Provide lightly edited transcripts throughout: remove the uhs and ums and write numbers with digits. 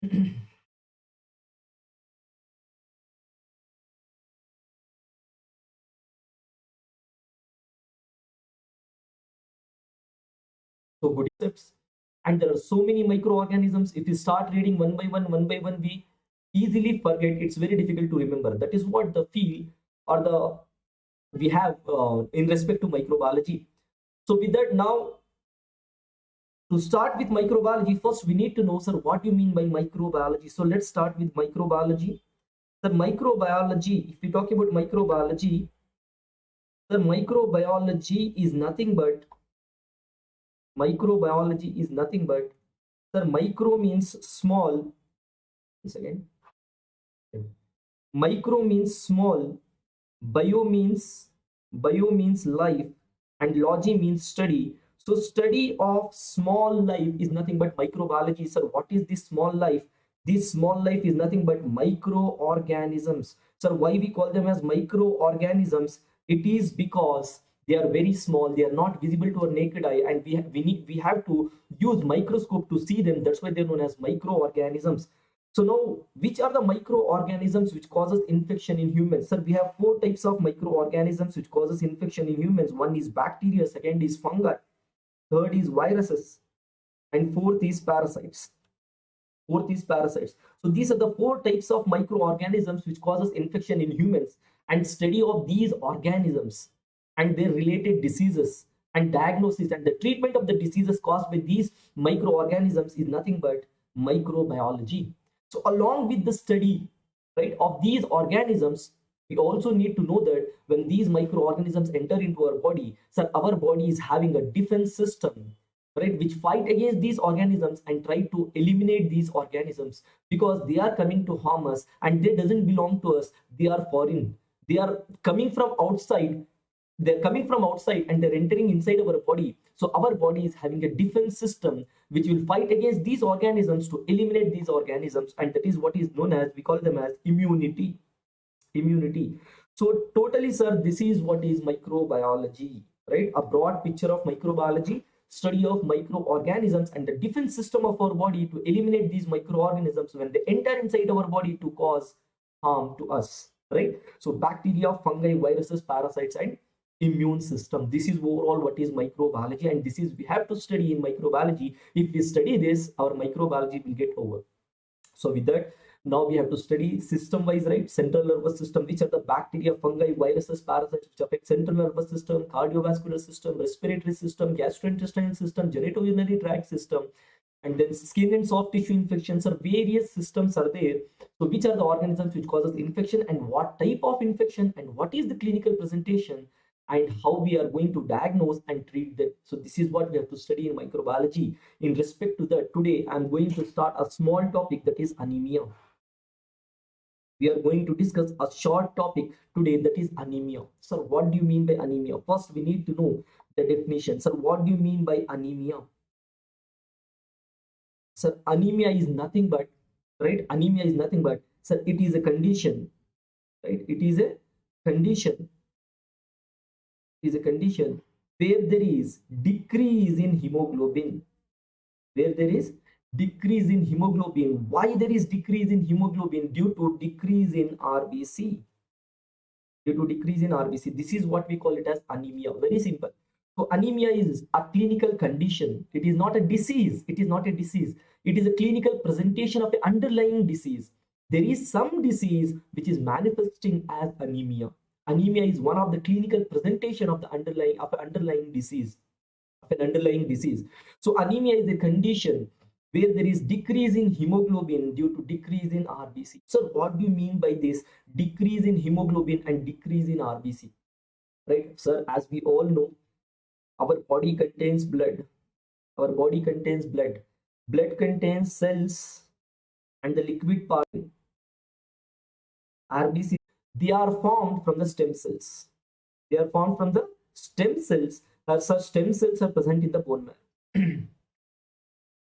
So good concepts. And there are so many microorganisms. If you start reading one by one, we easily forget. It's very difficult to remember. That is what the field or the we have in respect to microbiology. So with that, now to start with microbiology, first we need to know, sir, what you mean by microbiology. So let's start with microbiology. The microbiology, if we talk about microbiology, the microbiology is nothing but sir, micro means small. Once again, micro means small, bio means life, and logy means study. So study of small life is nothing but microbiology. Sir, what is this small life? This small life is nothing but microorganisms. Sir, why we call them as microorganisms? It is because they are very small, they are not visible to our naked eye, and we have to use microscope to see them. That's why they're known as microorganisms. So now, which are the microorganisms which causes infection in humans? Sir, we have 4 types of microorganisms which causes infection in humans. One is bacteria, second is fungi, third is viruses, and fourth is parasites. So these are the 4 types of microorganisms which causes infection in humans, and study of these organisms and their related diseases and diagnosis and the treatment of the diseases caused by these microorganisms is nothing but microbiology. So along with the study, right, of these organisms, we also need to know that when these microorganisms enter into our body, so our body is having a defense system, right, which fight against these organisms and try to eliminate these organisms, because they are coming to harm us and they doesn't belong to us. They are foreign. They are coming from outside. They're coming from outside and they're entering inside our body. So our body is having a defense system which will fight against these organisms to eliminate these organisms, and that is what is known as, we call them as immunity. So totally, sir, this is what is microbiology, right? A broad picture of microbiology, study of microorganisms and the defense system of our body to eliminate these microorganisms when they enter inside our body to cause harm to us, right? So bacteria, fungi, viruses, parasites, and immune system. This is overall what is microbiology, and this is we have to study in microbiology. If we study this, our microbiology will get over. So with that, now we have to study system wise, right? Central nervous system, which are the bacteria, fungi, viruses, parasites which affect central nervous system, cardiovascular system, respiratory system, gastrointestinal system, genitourinary tract system, and then skin and soft tissue infections. Or various systems are there. So which are the organisms which causes infection, and what type of infection, and what is the clinical presentation, and how we are going to diagnose and treat them. So this is what we have to study in microbiology. In respect to that, today I'm going to start a small topic, that is anemia. We are going to discuss a short topic today, that is anemia. Sir, what do you mean by anemia? First, we need to know the definition. Sir, what do you mean by anemia? Sir, anemia is nothing but, right? Anemia is nothing but, sir, it is a condition, right? It is a condition. It is a condition where there is decrease in hemoglobin. Where there is decrease in hemoglobin. Why there is decrease in hemoglobin? Due to decrease in RBC. Due to decrease in RBC. This is what we call it as anemia. Very simple. So anemia is a clinical condition. It is not a disease. It is not a disease. It is a clinical presentation of an underlying disease. There is some disease which is manifesting as anemia. Anemia is one of the clinical presentation of the underlying disease. So anemia is a condition where there is decrease in hemoglobin due to decrease in RBC. So what do you mean by this decrease in hemoglobin and decrease in RBC? Right, sir, as we all know, our body contains blood. Our body contains blood. Blood contains cells and the liquid part, RBC. They are formed from the stem cells. They are formed from the stem cells. Such stem cells are present in the bone marrow.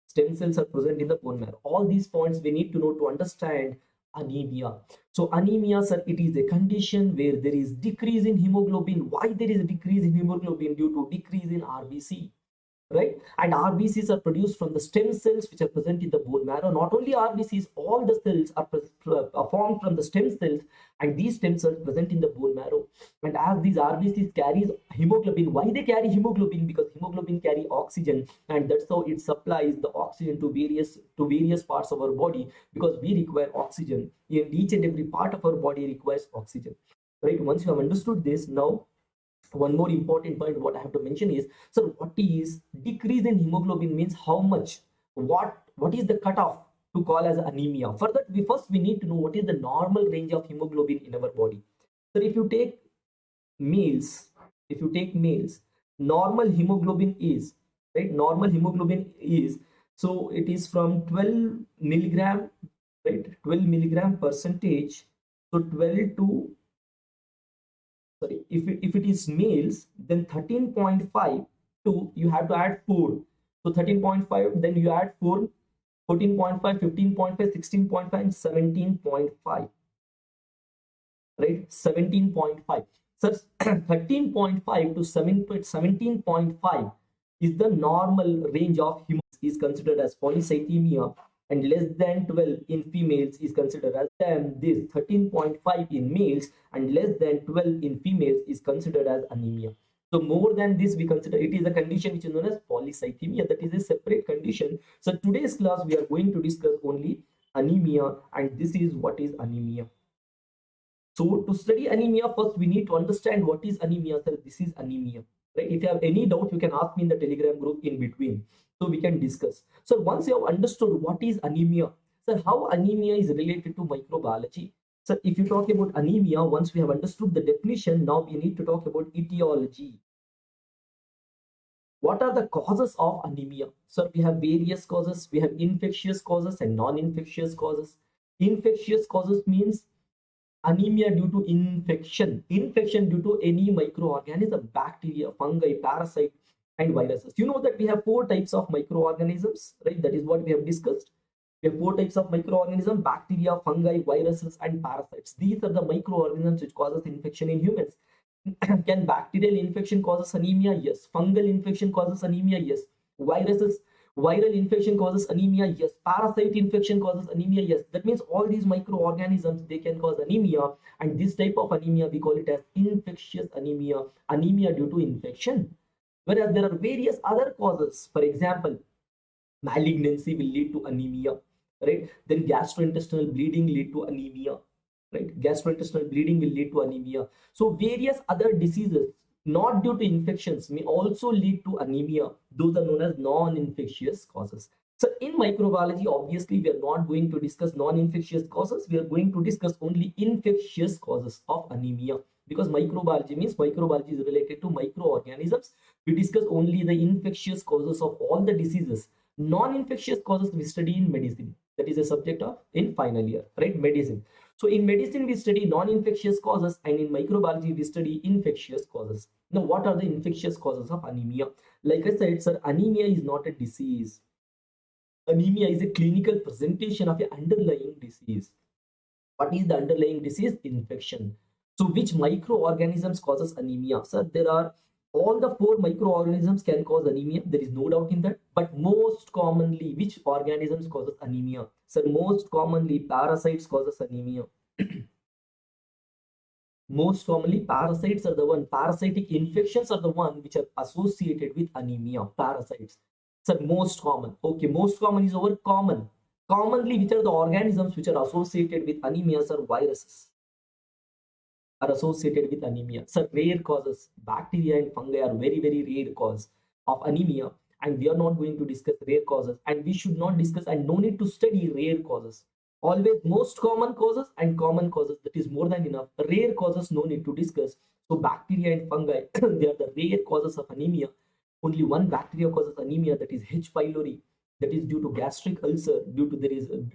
Stem cells are present in the bone marrow. All these points we need to know to understand anemia. So anemia, sir, it is a condition where there is decrease in hemoglobin. Why there is a decrease in hemoglobin? Due to decrease in RBC. right? And RBCs are produced from the stem cells which are present in the bone marrow. Not only RBCs, all the cells are formed from the stem cells, and these stem cells present in the bone marrow. And as these RBCs carries hemoglobin, why they carry hemoglobin? Because hemoglobin carry oxygen, and that's how it supplies the oxygen to various parts of our body, because we require oxygen. In each and every part of our body requires oxygen, right? Once you have understood this, now one more important point what I have to mention is, so what is decrease in hemoglobin means? How much? What is the cutoff to call as anemia? For that, we need to know what is the normal range of hemoglobin in our body. So if you take males, normal hemoglobin is, right? Normal hemoglobin is, so it is from 12 milligram, right? 12 milligram percentage. So 12 to, sorry, if it is males, then 13.5 to, you have to add 4. So 13.5, then you add 4, 14.5, 15.5, 16.5, and 17.5, right? 17.5. So 13.5 to 17.5 is the normal range of hemoglobin, is considered as polycythemia, and less than 12 in females is considered as this 13.5 in males and less than 12 in females is considered as anemia. So more than this, we consider it is a condition which is known as polycythemia. That is a separate condition. So today's class we are going to discuss only anemia, and this is what is anemia. So to study anemia, first we need to understand what is anemia. So this is anemia, right? If you have any doubt, you can ask me in the Telegram group in between, so we can discuss. So once you have understood what is anemia, so how anemia is related to microbiology. So if you talk about anemia, once we have understood the definition, now we need to talk about etiology. What are the causes of anemia? So we have various causes. We have infectious causes and non-infectious causes. Infectious causes means anemia due to infection due to any microorganism, bacteria, fungi, parasite, and viruses. You know that we have 4 types of microorganisms, right? That is what we have discussed. We have 4 types of microorganisms: bacteria, fungi, viruses, and parasites. These are the microorganisms which causes infection in humans. Can bacterial infection causes anemia? Yes. Fungal infection causes anemia? Yes. Viral infection causes anemia? Yes. Parasite infection causes anemia? Yes. That means all these microorganisms, they can cause anemia, and this type of anemia we call it as infectious anemia, anemia due to infection. Whereas there are various other causes. For example, malignancy will lead to anemia, right? Then gastrointestinal bleeding lead to anemia, right? Gastrointestinal bleeding will lead to anemia. So various other diseases not due to infections may also lead to anemia. Those are known as non-infectious causes. So in microbiology, obviously we are not going to discuss non-infectious causes. We are going to discuss only infectious causes of anemia, because microbiology means microbiology is related to microorganisms. We discuss only the infectious causes of all the diseases. Non-infectious causes we study in medicine. That is a subject of in final year, right? Medicine. So in medicine, we study non-infectious causes, and in microbiology, we study infectious causes. Now, what are the infectious causes of anemia? Like I said, sir, anemia is not a disease. Anemia is a clinical presentation of an underlying disease. What is the underlying disease? Infection. So which microorganisms causes anemia? Sir, there are all the 4 microorganisms can cause anemia. There is no doubt in that. But most commonly, which organisms causes anemia? Sir, most commonly, parasites causes anemia. Most commonly, parasites are the one. Parasitic infections are the one which are associated with anemia. Parasites. Sir, most common. Okay, most common is over common. Commonly, which are the organisms which are associated with anemia? Sir, viruses are associated with anemia. So rare causes, bacteria and fungi are very, very rare cause of anemia, and we are not going to discuss rare causes, and we should not discuss, and no need to study rare causes. Always most common causes and common causes, that is more than enough. Rare causes no need to discuss. So bacteria and fungi, they are the rare causes of anemia. Only one bacteria causes anemia, that is H. pylori. That is due to gastric ulcer, due to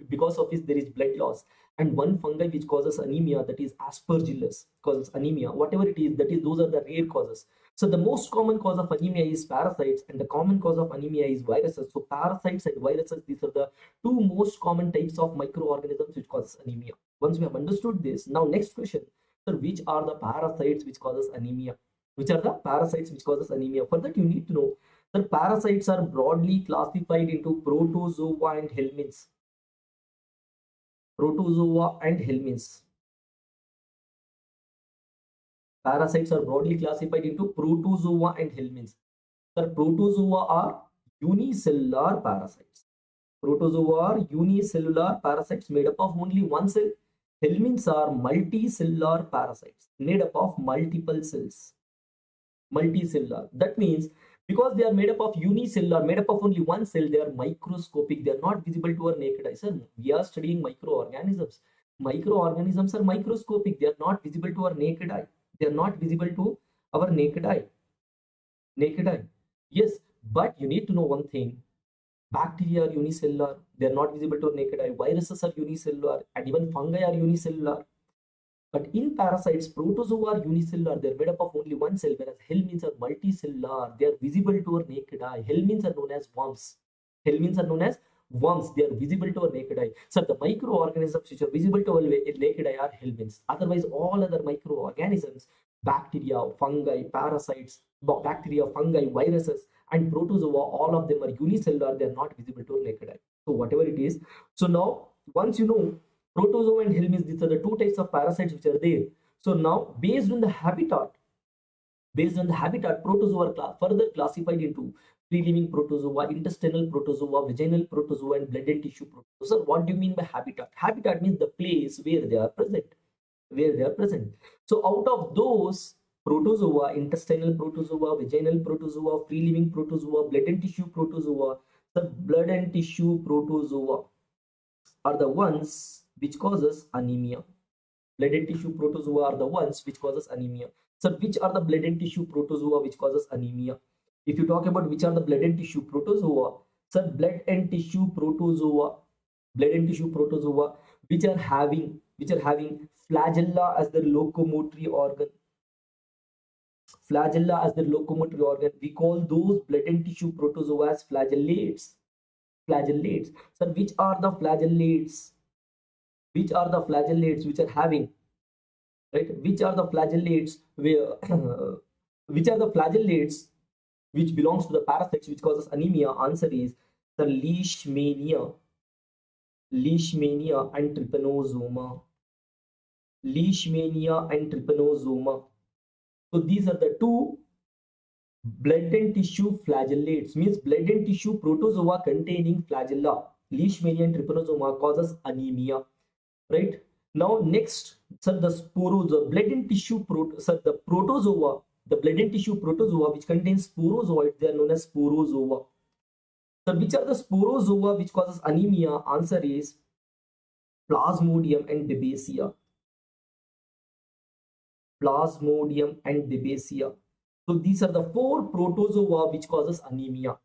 because of this there is blood loss. And one fungi which causes anemia, that is aspergillus, causes anemia. Whatever it is, that is, those are the rare causes. So the most common cause of anemia is parasites, and the common cause of anemia is viruses. So parasites and viruses, these are the 2 most common types of microorganisms which causes anemia. Once we have understood this, now next question, so which are the parasites which causes anemia? Which are the parasites which causes anemia? For that, you need to know The parasites are broadly classified into protozoa and helminths. Protozoa and helminths. Parasites are broadly classified into protozoa and helminths. The protozoa are unicellular parasites. Protozoa are unicellular parasites made up of only one cell. Helminths are multicellular parasites made up of multiple cells. Multicellular. That means because they are made up of unicellular, made up of only one cell, they are microscopic. They are not visible to our naked eye. Sir, we are studying microorganisms. Microorganisms are microscopic. They are not visible to our naked eye. They are not visible to our naked eye. Naked eye. Yes, but you need to know one thing. Bacteria are unicellular. They are not visible to our naked eye. Viruses are unicellular, and even fungi are unicellular. But in parasites, protozoa are unicellular. They're made up of only one cell, whereas helminths are multicellular. They are visible to our naked eye. Helminths are known as worms. Helminths are known as worms. They are visible to our naked eye. So the microorganisms which are visible to our naked eye are helminths. Otherwise, all other microorganisms, bacteria, fungi, parasites, bacteria, fungi, viruses, and protozoa, all of them are unicellular. They are not visible to our naked eye. So whatever it is. So now, once you know protozoa and helminths, these are the two types of parasites which are there. So now, based on the habitat, protozoa are further classified into free-living protozoa, intestinal protozoa, vaginal protozoa, and blood and tissue protozoa. So what do you mean by habitat? Habitat means the place where they are present. Where they are present. So out of those protozoa, intestinal protozoa, vaginal protozoa, free-living protozoa, blood and tissue protozoa, the blood and tissue protozoa are the ones which causes anemia. Blood and tissue protozoa are the ones which causes anemia. So which are the blood and tissue protozoa which causes anemia? If you talk about which are the blood and tissue protozoa, so blood and tissue protozoa which are having flagella as their locomotory organ. Flagella as their locomotory organ. We call those blood and tissue protozoa as flagellates. Flagellates. So which are the flagellates? Which are the flagellates which are having, right? Which are the flagellates where which are the flagellates which belongs to the parasites which causes anemia? Answer is the leishmania and trypanosoma. Leishmania and trypanosoma. So these are the two blood and tissue flagellates, means blood and tissue protozoa containing flagella. Leishmania and trypanosoma causes anemia. Right now, next, sir, the sporozoa, blood and tissue the protozoa, the blood and tissue protozoa which contains sporozoids, they are known as sporozoa. So which are the sporozoa which causes anemia? Answer is Plasmodium and Babesia. Plasmodium and Babesia. So these are the four protozoa which causes anemia.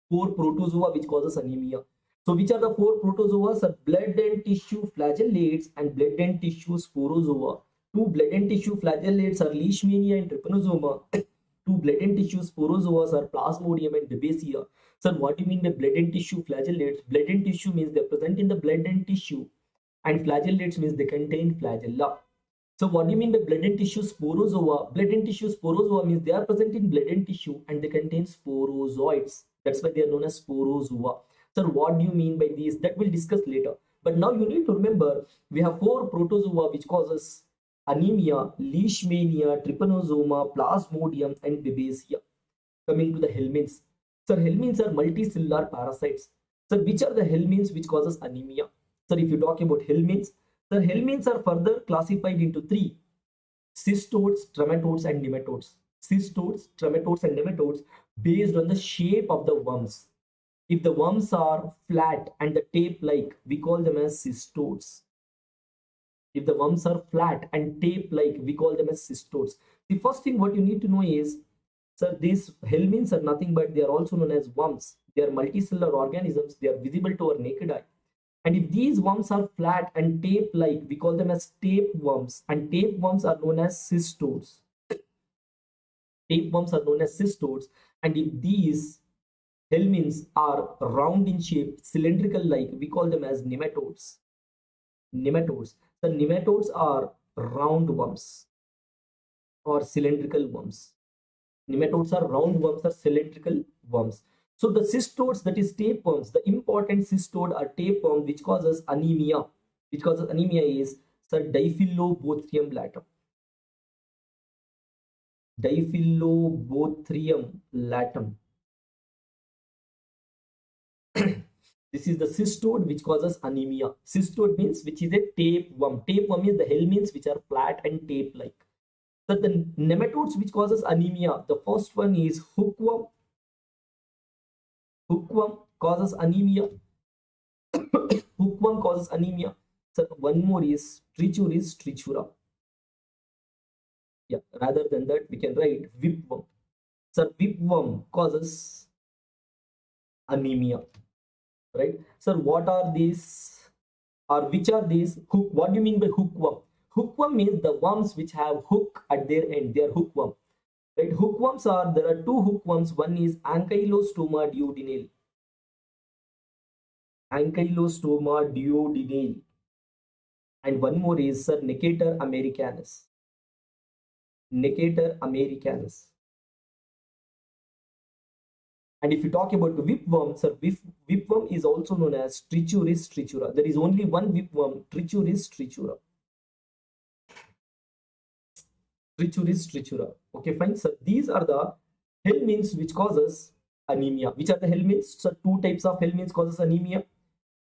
Four protozoa which causes anemia. So which are the four protozoa? Are blood and tissue flagellates and blood and tissue sporozoa. Two blood and tissue flagellates are Leishmania and trypanosoma. Two blood and tissue sporozoas are Plasmodium and Babesia. Sir, what do you mean by blood and tissue flagellates? Blood and tissue means they are present in the blood and tissue, and flagellates means they contain flagella. So what do you mean by blood and tissue sporozoa? Blood and tissue sporozoa means they are present in blood and tissue and they contain sporozoids. That's why they are known as sporozoa. Sir, what do you mean by these? That we'll discuss later. But now you need to remember we have four protozoa which causes anemia: Leishmania, trypanosoma, Plasmodium, and Babesia. Coming to the helminths. Sir, helminths are multicellular parasites. Sir, which are the helminths which causes anemia? Sir, if you talk about helminths, sir, helminths are further classified into three: cystodes, trematodes, and nematodes. Cystodes, trematodes, and nematodes based on the shape of the worms. If the worms are flat and the tape-like, we call them as cystodes. If the worms are flat and tape-like, we call them as cystodes. The first thing what you need to know is, sir, these helminths are nothing but they are also known as worms. They are multicellular organisms. They are visible to our naked eye. And if these worms are flat and tape-like, we call them as tapeworms. And tapeworms are known as cystodes. Tapeworms are known as cystodes. And if these helminths are round in shape, cylindrical-like, we call them as nematodes. Nematodes. The nematodes are round worms or cylindrical worms. Nematodes are roundworms or cylindrical worms. So the cystodes, that is tapeworms, the important cystode or tapeworm which causes anemia, is sir Diphyllobothrium latum. Diphyllobothrium latum. This is the cystode which causes anemia. Cystode means which is a tapeworm. Tapeworm means the helminths which are flat and tape-like. So the nematodes which causes anemia, the first one is hookworm. Hookworm causes anemia. Hookworm causes anemia. So one more is Trichuris trichura. Yeah, rather than that, we can write whipworm. So whipworm causes anemia. Right? So what are these, or which are these? Hook. What do you mean by hookworm? Hookworm means the worms which have hook at their end. They are hookworm. Right? Hookworms are, there are two hookworms. One is Ankylostoma duodenale. Ankylostoma duodenale. And one more is sir Necator americanus. Necator americanus. And if you talk about the whipworm, sir, whipworm is also known as Trichuris trichura. There is only one whipworm, Trichuris trichura. Trichuris trichura. Okay, fine. So these are the helminths which causes anemia. Which are the helminths? So two types of helminths causes anemia.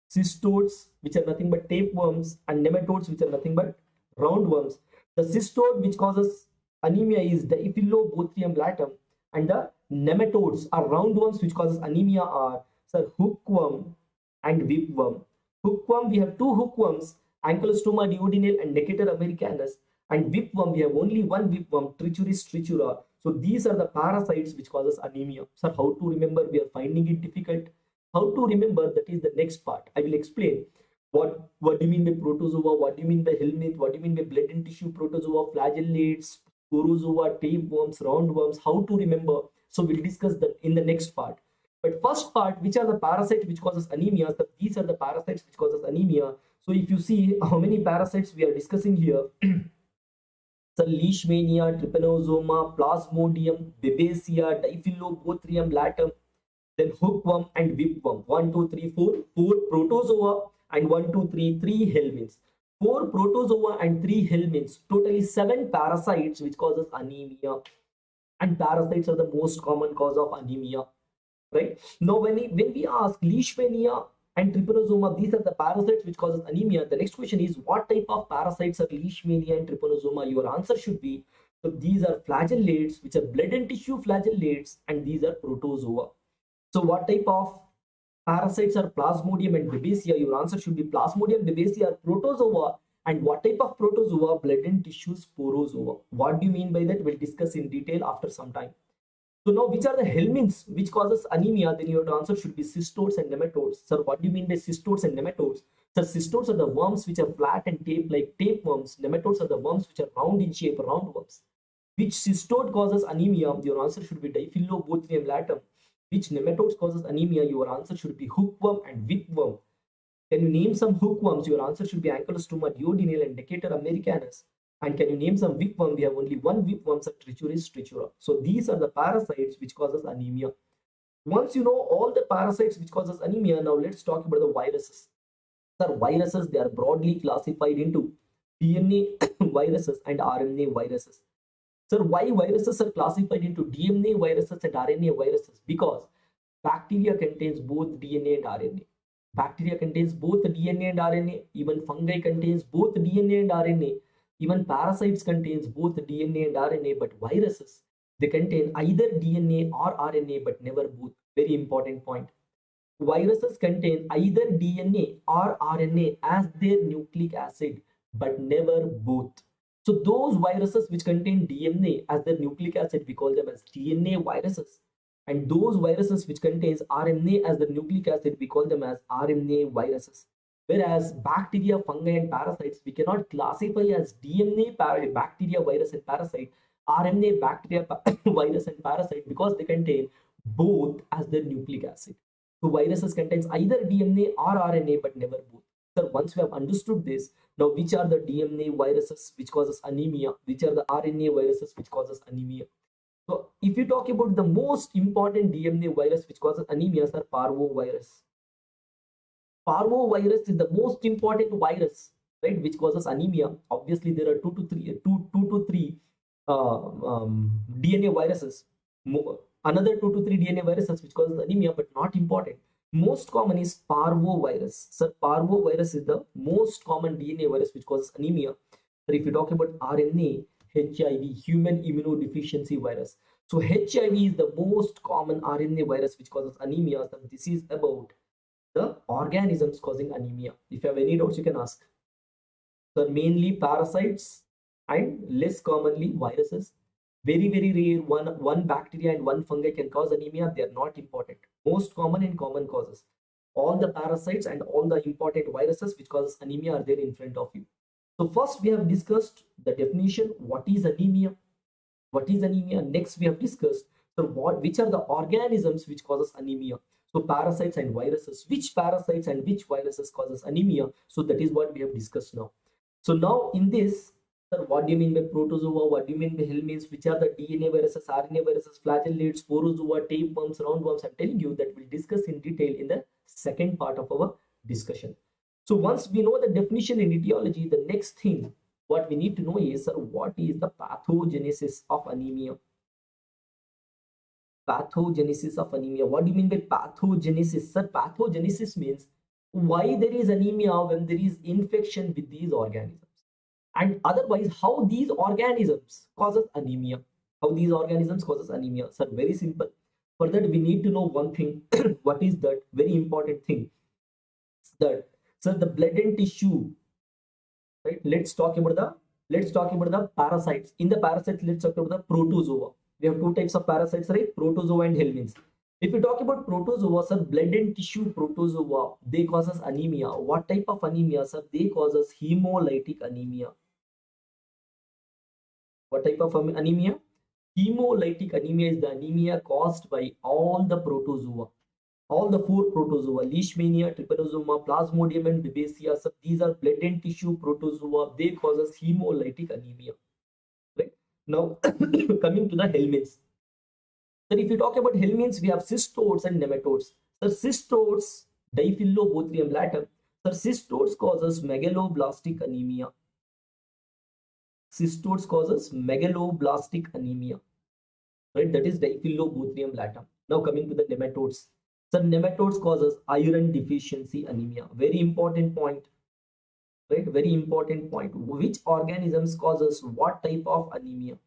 Cystodes, which are nothing but tapeworms, and nematodes, which are nothing but roundworms. The cystode which causes anemia is Diphyllobothrium latum, and the nematodes are roundworms which causes anemia are sir hookworm and whipworm. Hookworm, we have two hookworms, Ankylostoma duodenale and Necator americanus, and whipworm, we have only one whipworm, Trichuris trichura. So these are the parasites which causes anemia. Sir, how to remember? We are finding it difficult. How to remember? That is the next part. I will explain what do you mean by protozoa, what do you mean by helminth, what do you mean by blood and tissue protozoa, flagellates, sporozoa, tapeworms, roundworms, how to remember. So we'll discuss that in the next part. But first part, which are the parasites which causes anemia? So these are the parasites which causes anemia. So if you see how many parasites we are discussing here, so Leishmania, Trypanosoma, Plasmodium, Babesia, Diphyllobothrium latum, then hookworm and whipworm. 1, 2, 3, 4. 4 protozoa and 1, 2, 3, 3 helminths. 4 protozoa and 3 helminths. Totally 7 parasites which causes anemia. And parasites are the most common cause of anemia. Right? Now when we ask Leishmania and Trypanosoma, these are the parasites which causes anemia. The next question is, what type of parasites are Leishmania and Trypanosoma? Your answer should be, so these are flagellates, which are blood and tissue flagellates, and these are protozoa. So what type of parasites are Plasmodium and Babesia? Your answer should be Plasmodium, Babesia are protozoa. And what type of protozoa? Blood and tissue sporozoa. What do you mean by that? We'll discuss in detail after some time. So now, which are the helminths which causes anemia? Then your answer should be cystodes and nematodes. Sir, what do you mean by cystodes and nematodes? Sir, cystodes are the worms which are flat and tape-like tapeworms. Nematodes are the worms which are round in shape, roundworms. Which cystode causes anemia? Your answer should be Diphyllobothrium latum. Which nematodes causes anemia? Your answer should be hookworm and whipworm. Can you name some hookworms? Your answer should be Ankylostoma duodenale and Necator americanus. And can you name some whipworm? We have only one whipworm, Trichuris trichura. So these are the parasites which causes anemia. Once you know all the parasites which causes anemia, now let's talk about the viruses. Sir, viruses, they are broadly classified into DNA viruses and RNA viruses. Sir, why viruses are classified into DNA viruses and RNA viruses? Because bacteria contains both DNA and RNA. Bacteria contains both DNA and RNA. Even fungi contains both DNA and RNA. Even parasites contains both DNA and RNA. But viruses, they contain either DNA or RNA, but never both. Very important point. Viruses contain either DNA or RNA as their nucleic acid, but never both. So those viruses which contain DNA as their nucleic acid, we call them as DNA viruses. And those viruses which contains RNA as the nucleic acid, we call them as RNA viruses. Whereas bacteria, fungi, and parasites, we cannot classify as DNA bacteria, virus, and parasite, RNA bacteria, virus, and parasite, because they contain both as their nucleic acid. So viruses contains either DNA or RNA, but never both. So once we have understood this, now which are the DNA viruses which causes anemia? Which are the RNA viruses which causes anemia? So if you talk about the most important DNA virus which causes anemia, sir, parvovirus. Parvovirus is the most important virus, right, which causes anemia. Obviously, there are two to three DNA viruses. Another 2 to 3 DNA viruses which causes anemia, but not important. Most common is parvovirus. Sir, parvovirus is the most common DNA virus which causes anemia. So if you talk about RNA, HIV, human immunodeficiency virus. So HIV is the most common RNA virus which causes anemia. So this is about the organisms causing anemia. If you have any doubts, you can ask. So mainly parasites and less commonly viruses. Very, very rare, one bacteria and one fungi can cause anemia. They are not important. Most common and common causes. All the parasites and all the important viruses which causes anemia are there in front of you. So first we have discussed the definition. What is anemia? What is anemia? Next we have discussed which are the organisms which causes anemia. So parasites and viruses. Which parasites and which viruses causes anemia? So that is what we have discussed now. So now in this, sir, what do you mean by protozoa? What do you mean by helminths? Which are the DNA viruses, RNA viruses, flagellates, sporozoa, tapeworms, roundworms? I'm telling you that we'll discuss in detail in the second part of our discussion. So once we know the definition in etiology, the next thing what we need to know is, sir, what is the pathogenesis of anemia? Pathogenesis of anemia. What do you mean by pathogenesis? Sir, pathogenesis means why there is anemia when there is infection with these organisms. And otherwise, how these organisms causes anemia. How these organisms causes anemia. Sir, very simple. For that, we need to know one thing. What is that? Very important thing. That, sir, the blood and tissue. Right? Let's talk about the parasites. In the parasites, let's talk about the protozoa. We have two types of parasites, right? Protozoa and helminths. If you talk about protozoa, sir, blood and tissue protozoa, they causes anemia. What type of anemia, sir? They causes hemolytic anemia. What type of anemia? Hemolytic anemia is the anemia caused by all the protozoa. All the 4 protozoa, Leishmania, Trypanosoma, Plasmodium and Babesia, so these are blood and tissue protozoa. They causes hemolytic anemia. Right? Now, coming to the helminths. So if you talk about helminths, we have cystodes and nematodes. So cystodes, Diphyllobothrium latum. So cystodes causes megaloblastic anemia. Cystodes causes megaloblastic anemia. Right? That is Diphyllobothrium latum. Now coming to the nematodes. So nematodes causes iron deficiency anemia. Very important point. Right? Very important point. Which organisms causes what type of anemia?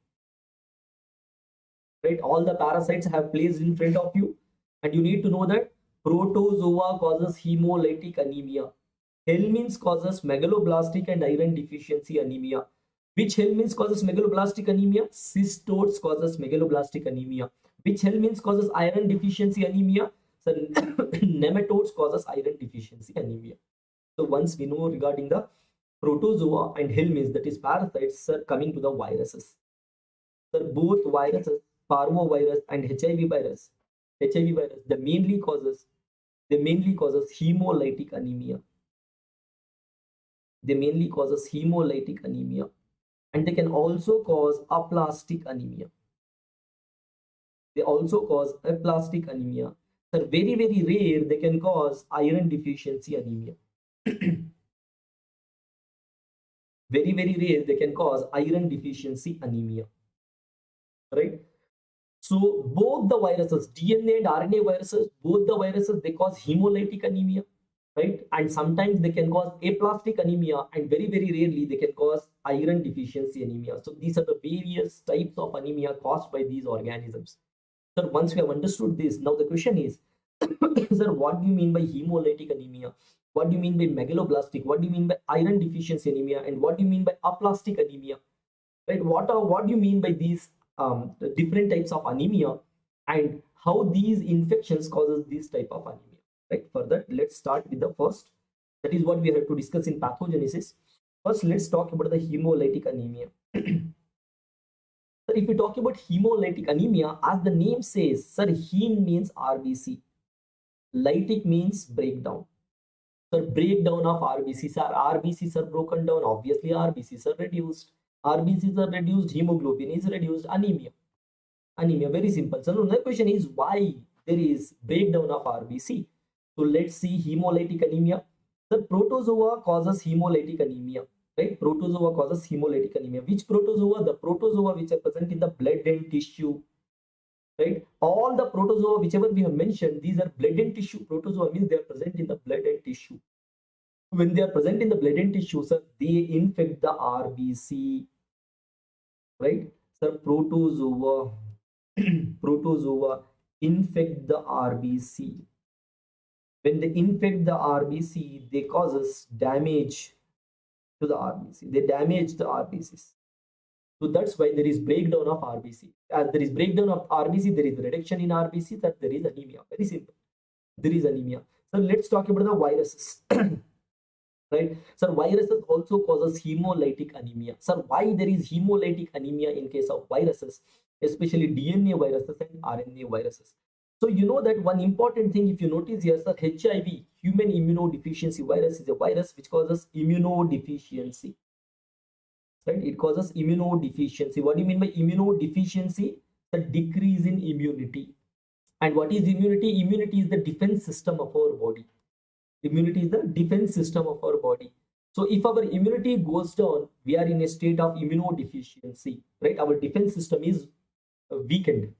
Right? All the parasites have placed in front of you, and you need to know that protozoa causes hemolytic anemia. Helminths causes megaloblastic and iron deficiency anemia. Which helminths causes megaloblastic anemia? Cystodes causes megaloblastic anemia. Which helminths causes iron deficiency anemia? So nematodes causes iron deficiency anemia. So once we know regarding the protozoa and helminths, that is parasites, sir, coming to the viruses. Sir, both viruses, parvovirus and HIV virus, they mainly causes hemolytic anemia. They mainly causes hemolytic anemia, and they can also cause aplastic anemia. They also cause aplastic anemia. Sir, very, very rare, they can cause iron deficiency anemia. Very, very rare, they can cause iron deficiency anemia. Right? So both the viruses, DNA and RNA viruses, both the viruses, they cause hemolytic anemia. Right? And sometimes they can cause aplastic anemia, and very, very rarely they can cause iron deficiency anemia. So these are the various types of anemia caused by these organisms. Sir, once we have understood this, now the question is, sir, what do you mean by hemolytic anemia? What do you mean by megaloblastic? What do you mean by iron deficiency anemia? And what do you mean by aplastic anemia? Right? What do you mean by these different types of anemia, and how these infections causes this type of anemia? Right? For that, let's start with the first. That is what we have to discuss in pathogenesis. First, let's talk about the hemolytic anemia. So if we talk about hemolytic anemia, as the name says, sir, heme means RBC. Lytic means breakdown. Sir, breakdown of RBCs. RBCs are broken down. Obviously, RBCs are reduced. RBCs are reduced. Hemoglobin is reduced. Anemia. Anemia. Very simple. So another question is why there is breakdown of RBC. So let's see hemolytic anemia. The protozoa causes hemolytic anemia, right? Protozoa causes hemolytic anemia. Which protozoa? The protozoa which are present in the blood and tissue, right? All the protozoa whichever we have mentioned, these are blood and tissue protozoa, means they are present in the blood and tissue. When they are present in the blood and tissue, sir, they infect the RBC, right? Sir, protozoa protozoa infect the RBC. When they infect the RBC, they causes damage to the RBC. They damage the RBCs. So that's why there is breakdown of RBC. As there is breakdown of RBC, there is reduction in RBC, that there is anemia. Very simple. There is anemia. So let's talk about the viruses. Right? So viruses also causes hemolytic anemia. So why there is hemolytic anemia in case of viruses, especially DNA viruses and RNA viruses? So you know that one important thing, if you notice here, sir, HIV, human immunodeficiency virus, is a virus which causes immunodeficiency. Right? It causes immunodeficiency. What do you mean by immunodeficiency? The decrease in immunity. And what is immunity? Immunity is the defense system of our body. Immunity is the defense system of our body. So if our immunity goes down, we are in a state of immunodeficiency, right? Our defense system is weakened,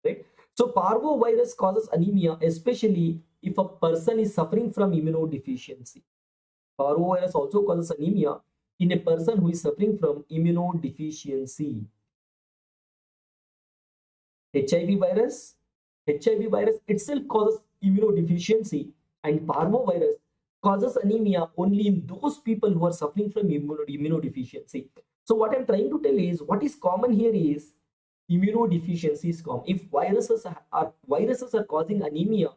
right? So parvovirus causes anemia, especially if a person is suffering from immunodeficiency. Parvovirus also causes anemia in a person who is suffering from immunodeficiency. HIV virus itself causes immunodeficiency, and parvovirus causes anemia only in those people who are suffering from immunodeficiency. So what I'm trying to tell is, what is common here is immunodeficiency is common. If viruses are causing anemia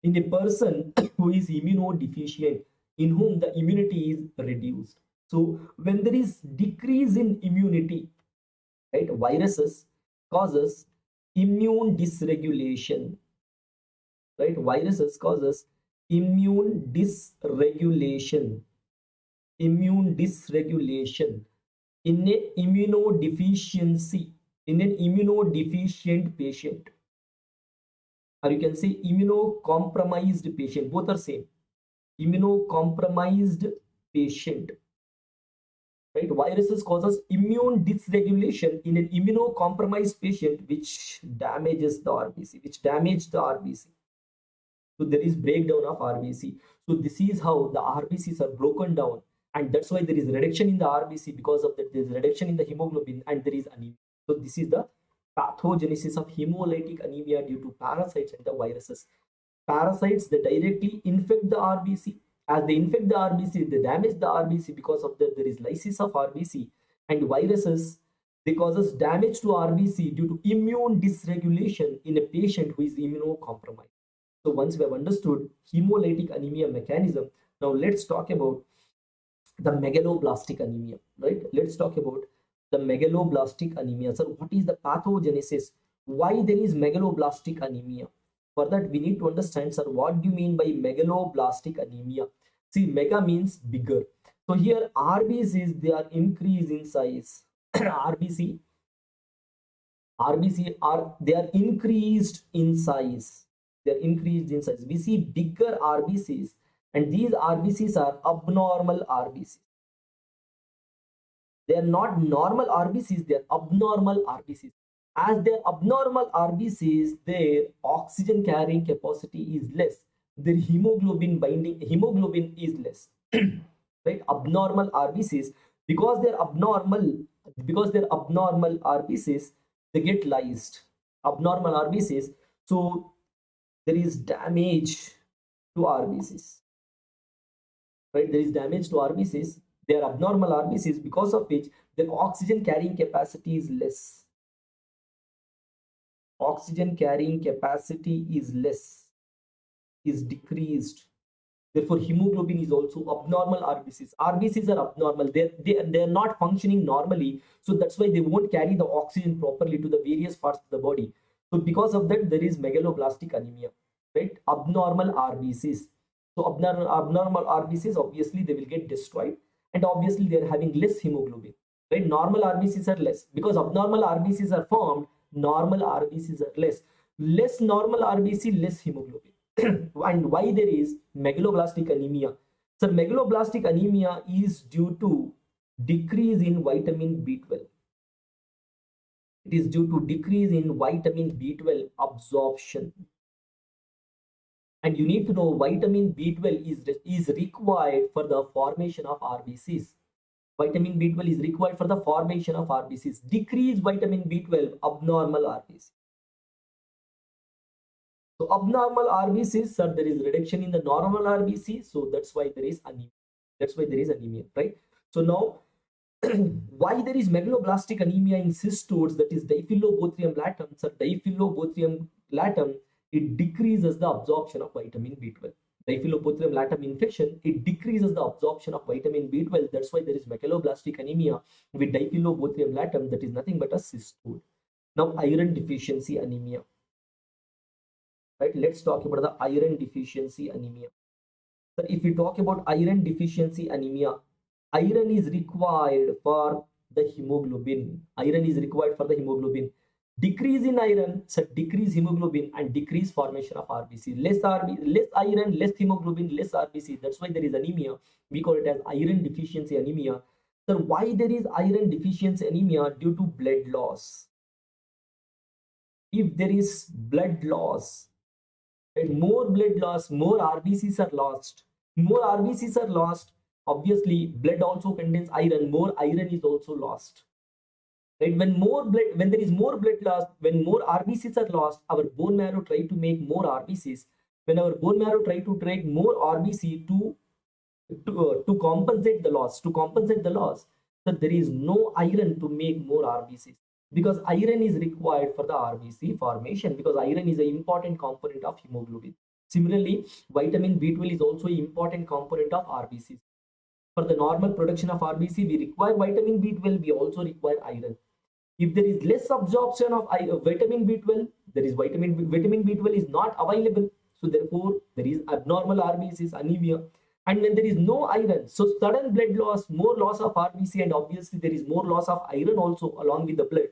in a person who is immunodeficient, in whom the immunity is reduced. So when there is decrease in immunity, right, viruses causes immune dysregulation, right? Viruses causes immune dysregulation in an immunodeficient patient, or you can say immunocompromised patient. Both are same. Immunocompromised patient, right? Viruses causes immune dysregulation in an immunocompromised patient, which damages the RBC. So there is breakdown of RBC. So this is how the RBCs are broken down, and that's why there is reduction in the RBC. Because of that, there is reduction in the hemoglobin, and there is anemia. So this is the pathogenesis of hemolytic anemia due to parasites and the viruses. Parasites, they directly infect the RBC. As they infect the RBC, they damage the RBC. Because of that, there is lysis of RBC. And viruses, they causes damage to RBC due to immune dysregulation in a patient who is immunocompromised. So once we have understood hemolytic anemia mechanism, now let's talk about the megaloblastic anemia, right? Let's talk about the megaloblastic anemia. So what is the pathogenesis? Why there is megaloblastic anemia? For that, we need to understand, sir, what do you mean by megaloblastic anemia? See, mega means bigger. So here RBCs, they are increased in size. RBC are, they are increased in size. They are increased in size. We see bigger RBCs, and these RBCs are abnormal RBCs. They are not normal RBCs, they are abnormal RBCs. As they are abnormal RBCs, their oxygen carrying capacity is less. Their hemoglobin is less. Right? Abnormal RBCs, because they're abnormal RBCs, they get lysed. Abnormal RBCs, so there is damage to RBCs. Right? There is damage to RBCs. They are abnormal RBCs, because of which their oxygen carrying capacity is less. Oxygen carrying capacity is less, is decreased. Therefore, hemoglobin is also abnormal RBCs. RBCs are abnormal. They are not functioning normally. So that's why they won't carry the oxygen properly to the various parts of the body. So because of that, there is megaloblastic anemia, right? Abnormal RBCs. So abnormal RBCs, obviously they will get destroyed, and obviously they are having less hemoglobin, right? Normal RBCs are less, because abnormal RBCs are formed normal RBCs are less normal RBC, less hemoglobin. And why there is megaloblastic anemia? So megaloblastic anemia is due to decrease in vitamin B12. It is due to decrease in vitamin B12 absorption. And you need to know vitamin B12 is required for the formation of RBCs. Vitamin B12 is required for the formation of RBCs. Decreased vitamin B12, abnormal RBC. So abnormal RBCs, sir, there is reduction in the normal RBC. So that's why there is anemia. That's why there is anemia, right? So now, why there is megaloblastic anemia in cystodes, that is Diphyllobothrium latum, sir, Diphyllobothrium latum, it decreases the absorption of vitamin B12. Diphyllobothrium latum infection, it decreases the absorption of vitamin B12. That's why there is megaloblastic anemia with Diphyllobothrium latum, that is nothing but a cystode. Now, iron deficiency anemia. Right, let's talk about the iron deficiency anemia. So if we talk about iron deficiency anemia, iron is required for the hemoglobin. Iron is required for the hemoglobin. Decrease in iron, so decrease hemoglobin and decrease formation of RBC. Less iron, less hemoglobin, less RBC. That's why there is anemia. We call it as iron deficiency anemia. So why there is iron deficiency anemia? Due to blood loss. If there is blood loss, and more blood loss, more RBCs are lost. More RBCs are lost. Obviously, blood also contains iron. More iron is also lost. Right? When there is more blood loss, when more RBCs are lost, our bone marrow try to make more RBCs. When our bone marrow try to make more RBC to compensate the loss, so there is no iron to make more RBCs. Because iron is required for the RBC formation, because iron is an important component of hemoglobin. Similarly, vitamin B12 is also an important component of RBCs. For the normal production of RBC, we require vitamin B12, we also require iron. If there is less absorption of vitamin B12, there is vitamin B12 is not available. So therefore, there is abnormal RBCs, anemia. And when there is no iron, so sudden blood loss, more loss of RBC, and obviously there is more loss of iron also along with the blood.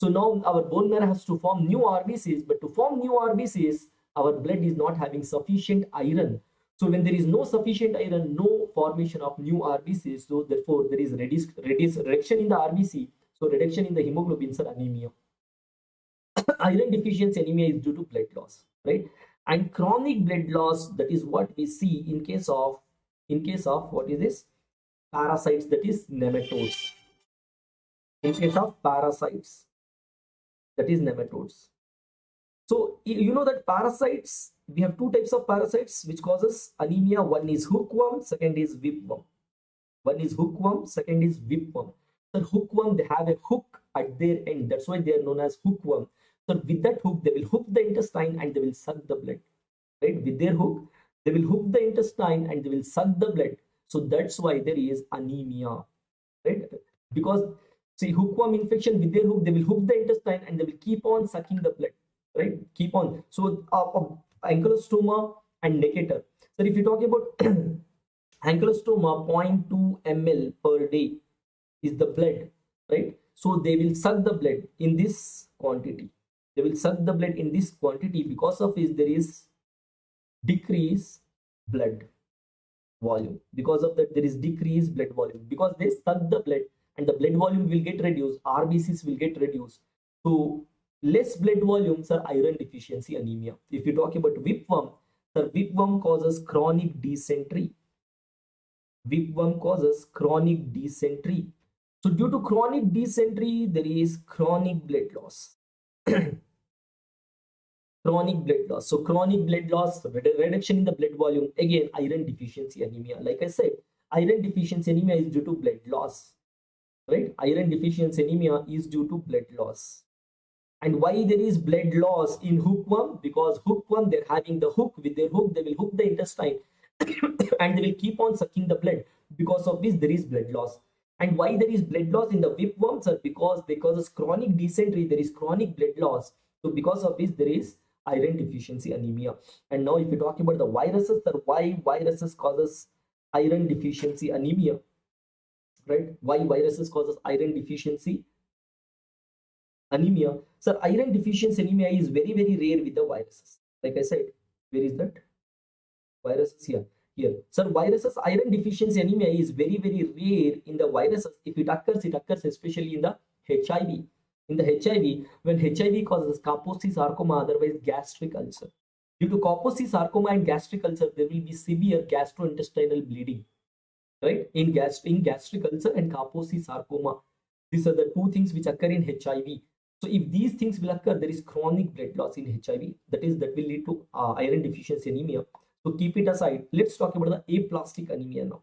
So now our bone marrow has to form new RBCs, but to form new RBCs, our blood is not having sufficient iron. So when there is no sufficient iron, no formation of new RBCs, so therefore there is reduction in the RBC, so reduction in the hemoglobin, sir, anemia. Iron deficiency anemia is due to blood loss, right? And chronic blood loss, that is what we see in case of what is this? Parasites, that is nematodes. In case of parasites, that is nematodes. So you know that parasites, we have two types of parasites which causes anemia. One is hookworm, second is whipworm. One is hookworm, second is whipworm. So hookworm, they have a hook at their end. That's why they are known as hookworm. So with that hook, they will hook the intestine and they will suck the blood. Right? With their hook, they will hook the intestine and they will suck the blood. So that's why there is anemia. Right? Because see, hookworm infection, with their hook, they will hook the intestine and they will keep on sucking the blood. Right? Keep on. So ankylostoma and necator. So if you talk about ankylostoma, 0.2 ml per day is the blood, right? So they will suck the blood in this quantity. They will suck the blood in this quantity. Because of this, there is decreased blood volume. Because of that, there is decreased blood volume. Because they suck the blood and the blood volume will get reduced, RBCs will get reduced. So less blood volumes are iron deficiency anemia. If you talk about whipworm, the whipworm causes chronic dysentery. Whipworm causes chronic dysentery. So due to chronic dysentery, there is chronic blood loss. Chronic blood loss. So chronic blood loss, reduction in the blood volume, again iron deficiency anemia. Like I said, iron deficiency anemia is due to blood loss. Right? Iron deficiency anemia is due to blood loss. And why there is blood loss in hookworm? Because hookworm, they're having the hook. With their hook, they will hook the intestine and they will keep on sucking the blood. Because of this, there is blood loss. And why there is blood loss in the whipworms? Because they cause chronic dysentery, there is chronic blood loss. So because of this, there is iron deficiency anemia. And now if you talk about the viruses, why viruses causes iron deficiency anemia? Right? Why viruses causes iron deficiency anemia. Sir, iron deficiency anemia is very, very rare with the viruses. Like I said, where is that? Viruses here. Here. Sir, viruses, iron deficiency anemia is very, very rare in the viruses. If it occurs especially in the HIV. In the HIV, when HIV causes Kaposi sarcoma, otherwise gastric ulcer. Due to Kaposi sarcoma and gastric ulcer, there will be severe gastrointestinal bleeding. Right? In gastric ulcer and Kaposi sarcoma. These are the two things which occur in HIV. So if these things will occur, there is chronic blood loss in HIV. That will lead to iron deficiency anemia. So keep it aside. Let's talk about the aplastic anemia now.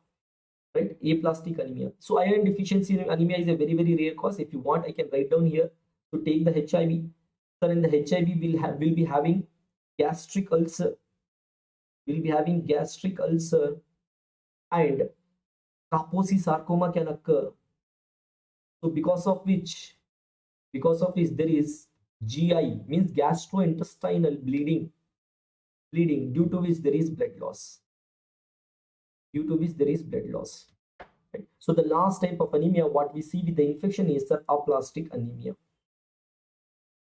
Right? Aplastic anemia. So iron deficiency anemia is a very, very rare cause. If you want, I can write down here to take the HIV. So in the HIV, we'll be having gastric ulcer. We'll be having gastric ulcer, and Kaposi sarcoma can occur. So because of which there is GI, means gastrointestinal bleeding, due to which there is blood loss. Right? So the last type of anemia what we see with the infection is the aplastic anemia.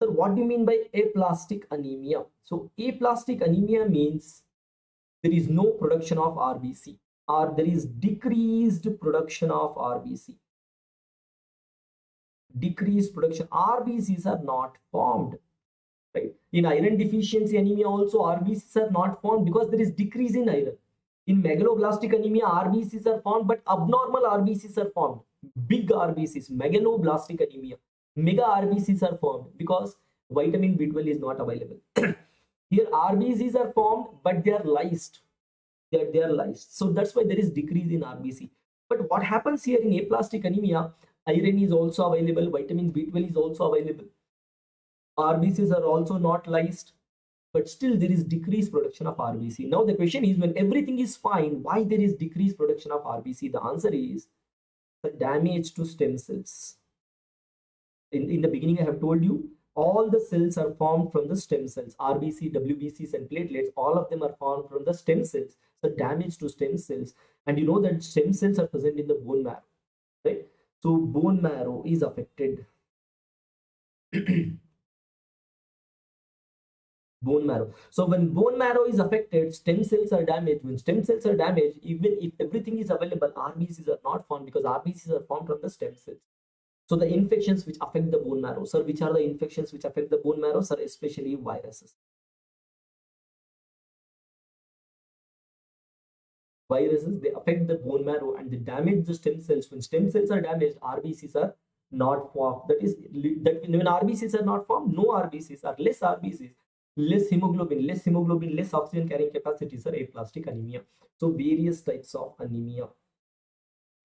So what do you mean by aplastic anemia? So aplastic anemia means there is no production of RBC, or there is decreased production of RBC. Decreased production. RBCs are not formed. Right? In iron deficiency anemia also RBCs are not formed because there is decrease in iron. In megaloblastic anemia, RBCs are formed, but abnormal RBCs are formed. Big RBCs, megaloblastic anemia, mega RBCs are formed because vitamin B12 is not available. Here RBCs are formed, but they are lysed. They are lysed. So that's why there is decrease in RBC. But what happens here in aplastic anemia, iron is also available, vitamin B12 is also available. RBCs are also not lysed, but still there is decreased production of RBC. Now the question is, when everything is fine, why there is decreased production of RBC? The answer is the damage to stem cells. In the beginning, I have told you, all the cells are formed from the stem cells. RBC, WBCs and platelets, all of them are formed from the stem cells. So damage to stem cells. And you know that stem cells are present in the bone marrow, right? So bone marrow is affected. Bone marrow. So when bone marrow is affected, stem cells are damaged. When stem cells are damaged, even if everything is available, RBCs are not formed because RBCs are formed from the stem cells. So the infections which affect the bone marrow, sir, which are the infections which affect the bone marrow, sir? Especially viruses. Viruses, they affect the bone marrow and they damage the stem cells. When stem cells are damaged, RBCs are not formed. That is, that when RBCs are not formed, no RBCs are less RBCs. Less hemoglobin, less oxygen carrying capacity, sir, aplastic anemia. So various types of anemia,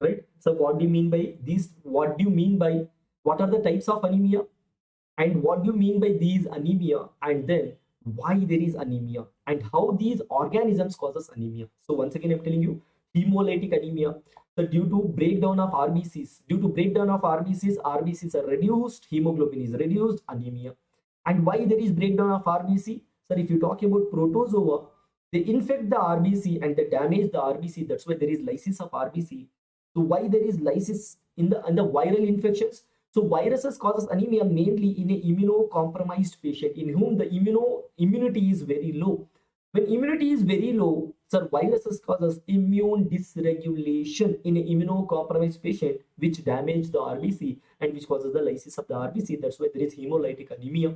right? So what do you mean by these? What are the types of anemia, and what do you mean by these anemia, and then why there is anemia and how these organisms causes anemia? So once again, I'm telling you, hemolytic anemia. So due to breakdown of RBCs, RBCs are reduced, hemoglobin is reduced, anemia. And why there is breakdown of RBC? Sir, if you talk about protozoa, they infect the RBC and they damage the RBC. That's why there is lysis of RBC. So why there is lysis in the viral infections? So viruses causes anemia mainly in an immunocompromised patient in whom the immunity is very low. When immunity is very low, sir, viruses causes immune dysregulation in an immunocompromised patient, which damage the RBC and which causes the lysis of the RBC. That's why there is hemolytic anemia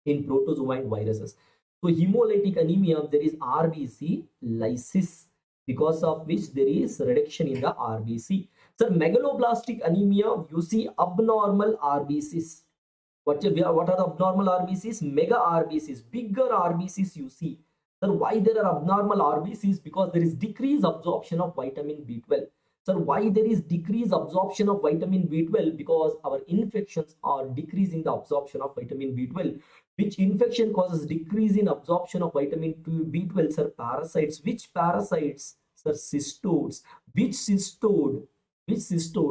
in protozoa and viruses. So hemolytic anemia, there is RBC lysis, because of which there is reduction in the RBC. So megaloblastic anemia, you see abnormal RBCs. What are the abnormal RBCs? Mega RBCs, bigger RBCs you see. Sir, why there are abnormal RBCs? Because there is decreased absorption of vitamin B12. Sir, why there is decreased absorption of vitamin B12? Because our infections are decreasing the absorption of vitamin B12. Which infection causes decrease in absorption of vitamin B12? Sir, parasites. Which parasites? Sir, cystodes. Which cystode?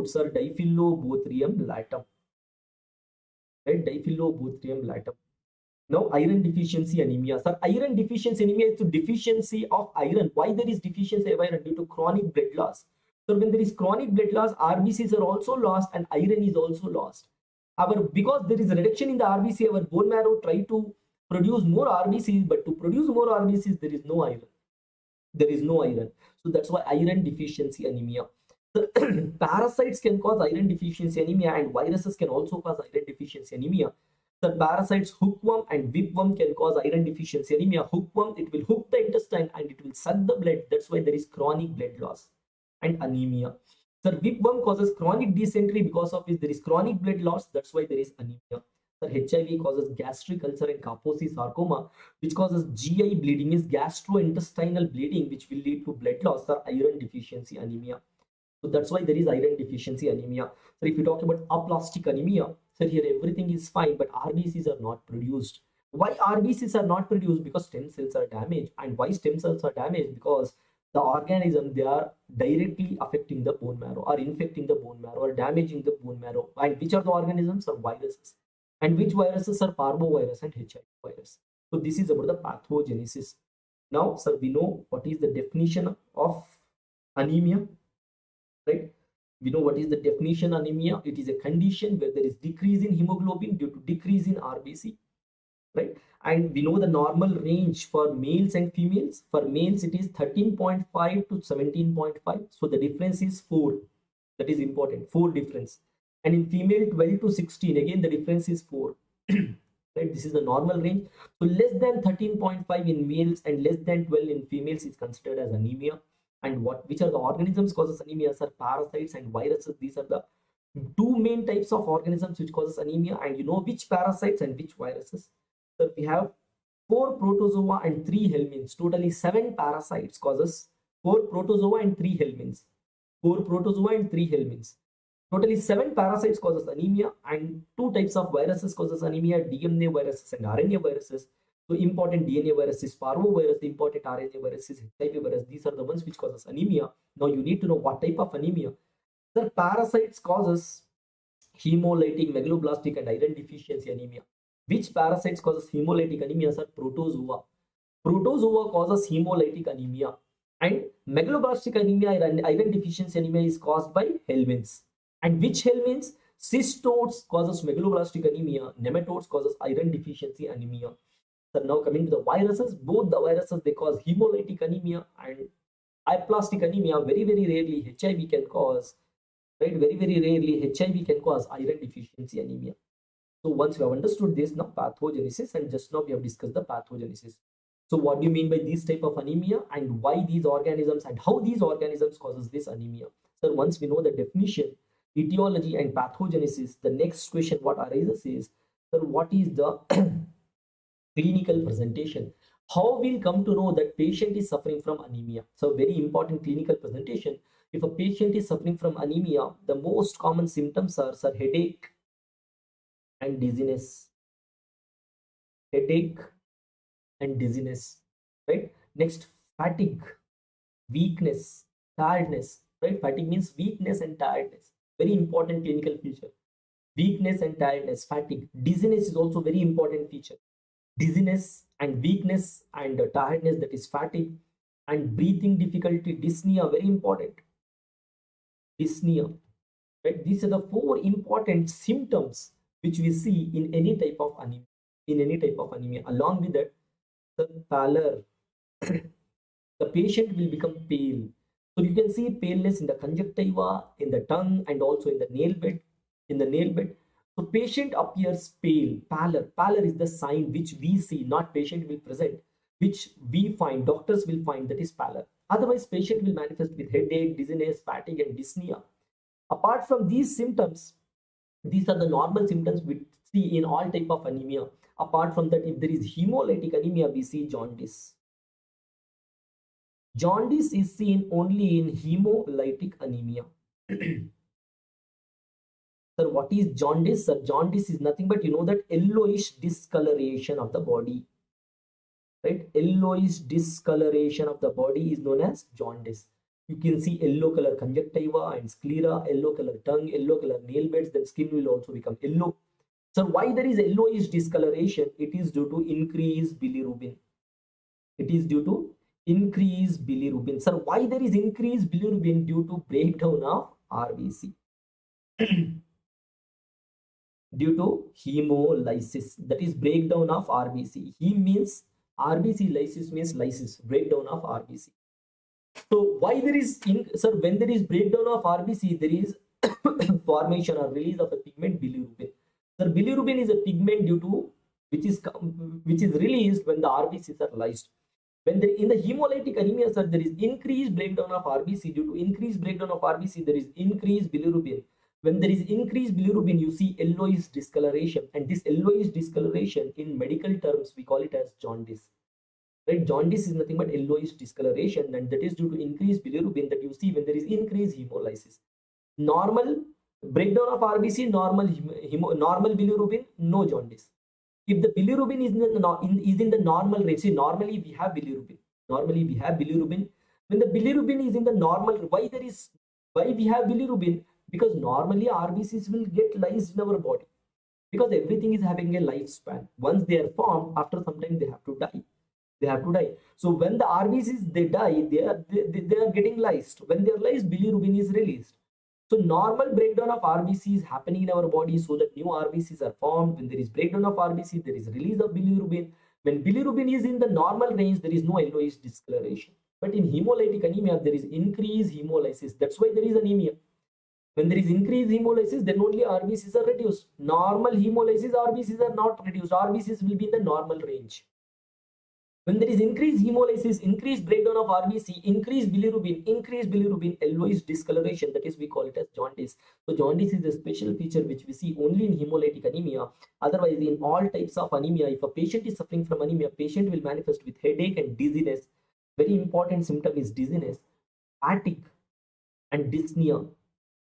Sir, Diphyllobothrium latum. Right? Diphyllobothrium latum. Now, iron deficiency anemia. Sir, iron deficiency anemia is the deficiency of iron. Why there is deficiency of iron? Due to chronic blood loss. So when there is chronic blood loss, RBCs are also lost and iron is also lost. Because there is a reduction in the RBC, our bone marrow try to produce more RBCs, but to produce more RBCs, there is no iron. There is no iron. So that's why iron deficiency anemia. So parasites can cause iron deficiency anemia, and viruses can also cause iron deficiency anemia. The parasites hookworm and whipworm can cause iron deficiency anemia. Hookworm, it will hook the intestine and it will suck the blood. That's why there is chronic blood loss and anemia. The whipworm causes chronic dysentery, because of which there is chronic blood loss. That's why there is anemia. The HIV causes gastric ulcer and Kaposi sarcoma, which causes GI bleeding, is gastrointestinal bleeding, which will lead to blood loss or iron deficiency anemia. So that's why there is iron deficiency anemia. So if you talk about aplastic anemia, so here everything is fine, but RBCs are not produced. Why RBCs are not produced? Because stem cells are damaged. And why stem cells are damaged? Because the organism, they are directly affecting the bone marrow, or infecting the bone marrow, or damaging the bone marrow. And which are the organisms? Are viruses. And which viruses are parvovirus and HIV virus. So this is about the pathogenesis. Now, sir, we know what is the definition of anemia, right? We know what is the definition anemia. It is a condition where there is decrease in hemoglobin due to decrease in RBC, right? And we know the normal range for males and females. For males, it is 13.5 to 17.5. So the difference is 4. That is important, 4 difference. And in female, 12 to 16, again the difference is 4. Right? This is the normal range. So less than 13.5 in males and less than 12 in females is considered as anemia. And which are the organisms causes anemia? Are parasites and viruses. These are the 2 main types of organisms which causes anemia. And you know which parasites and which viruses. So we have 4 protozoa and 3 helminths. Totally 7 parasites causes 4 protozoa and 3 helminths. 4 protozoa and 3 helminths. Totally 7 parasites causes anemia, and 2 types of viruses causes anemia, DNA viruses and RNA viruses. So important DNA virus is parvovirus, important RNA virus is HIV virus. These are the ones which causes anemia. Now you need to know what type of anemia. The parasites causes hemolytic, megaloblastic and iron deficiency anemia. Which parasites causes hemolytic anemia? Are protozoa. Protozoa causes hemolytic anemia, and megaloblastic anemia and iron deficiency anemia is caused by helminths. And which helminths? Cystodes causes megaloblastic anemia, nematodes causes iron deficiency anemia. So now coming to the viruses, both the viruses, they cause hemolytic anemia and aplastic anemia. Very rarely HIV can cause, right? Very rarely HIV can cause iron deficiency anemia. So once we have understood this, now pathogenesis, and just now we have discussed the pathogenesis. So what do you mean by this type of anemia, and why these organisms and how these organisms causes this anemia? So once we know the definition, etiology and pathogenesis, the next question what arises is, sir, what is the clinical presentation? How we'll come to know that patient is suffering from anemia? So very important clinical presentation. If a patient is suffering from anemia, the most common symptoms are, sir, headache and dizziness. Headache and dizziness, right? Next, fatigue, weakness, tiredness, right? Fatigue means weakness and tiredness. Very important clinical feature. Weakness and tiredness, fatigue. Dizziness is also very important feature. Dizziness and weakness and tiredness, that is fatigue. And breathing difficulty, dyspnea, very important. Dyspnea, right? These are the 4 important symptoms which we see in any type of anemia. Along with that, the pallor. The patient will become pale. So you can see paleness in the conjunctiva, in the tongue, and also in the nail bed. So patient appears pale, pallor. Pallor is the sign which we see, not patient will present, which we find, doctors will find, that is pallor. Otherwise, patient will manifest with headache, dizziness, fatigue, and dyspnea. Apart from these symptoms, these are the normal symptoms we see in all type of anemia. Apart from that, if there is hemolytic anemia, we see jaundice. Jaundice is seen only in hemolytic anemia. Sir, what is jaundice? Sir, jaundice is nothing but, you know, that yellowish discoloration of the body, right? Yellowish discoloration of the body is known as jaundice. You can see yellow color conjunctiva and sclera, yellow color tongue, yellow color nail beds, then skin will also become yellow. So why there is yellowish discoloration? It is due to increased bilirubin. Sir, why there is increased bilirubin? Due to breakdown of RBC. due to hemolysis, that is breakdown of RBC. He means RBC, lysis means lysis, breakdown of RBC. So why there is, sir, when there is breakdown of RBC, there is formation or release of a pigment bilirubin. Sir, bilirubin is a pigment due to which is released when the RBCs are lysed. When there, in the hemolytic anemia, sir, there is increased breakdown of RBC. Due to increased breakdown of RBC, there is increased bilirubin. When there is increased bilirubin, you see yellowish discoloration, and this yellowish discoloration in medical terms we call it as jaundice. Right? Jaundice is nothing but yellowish discoloration, and that is due to increased bilirubin that you see when there is increased hemolysis. Normal breakdown of RBC, normal bilirubin, no jaundice. If the bilirubin is in the normal range, see, normally we have bilirubin. Normally we have bilirubin. When the bilirubin is in the normal, why we have bilirubin? Because normally RBCs will get lysed in our body, because everything is having a lifespan. Once they are formed, after some time they have to die. They have to die. So when the RBCs they die, they are getting lysed. When they are lysed, bilirubin is released. So normal breakdown of RBC is happening in our body so that new RBCs are formed. When there is breakdown of RBC, there is release of bilirubin. When bilirubin is in the normal range, there is no yellowish discoloration. But in hemolytic anemia, there is increased hemolysis. That's why there is anemia. When there is increased hemolysis, then only RBCs are reduced. Normal hemolysis, RBCs are not reduced. RBCs will be in the normal range. When there is increased hemolysis, increased breakdown of RBC, increased bilirubin, yellowish discoloration, that is we call it as jaundice. So jaundice is a special feature which we see only in hemolytic anemia. Otherwise, in all types of anemia, if a patient is suffering from anemia, patient will manifest with headache and dizziness. Very important symptom is dizziness, fatigue and dyspnea.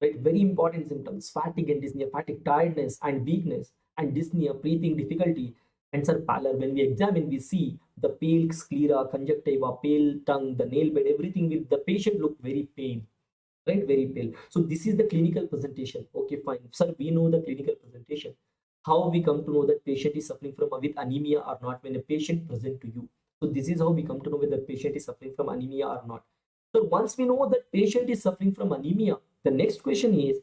Right? Very important symptoms: fatigue and dyspnea, fatigue, tiredness and weakness, and dyspnea, breathing difficulty, and sir, pallor. When we examine, we see the pale sclera, conjunctiva, pale tongue, the nail bed, everything will, the patient look very pale, right? Very pale. So this is the clinical presentation. Okay, fine. Sir, we know the clinical presentation. How we come to know that patient is suffering from with anemia or not when a patient present to you. So this is how we come to know whether patient is suffering from anemia or not. So once we know that patient is suffering from anemia, the next question is,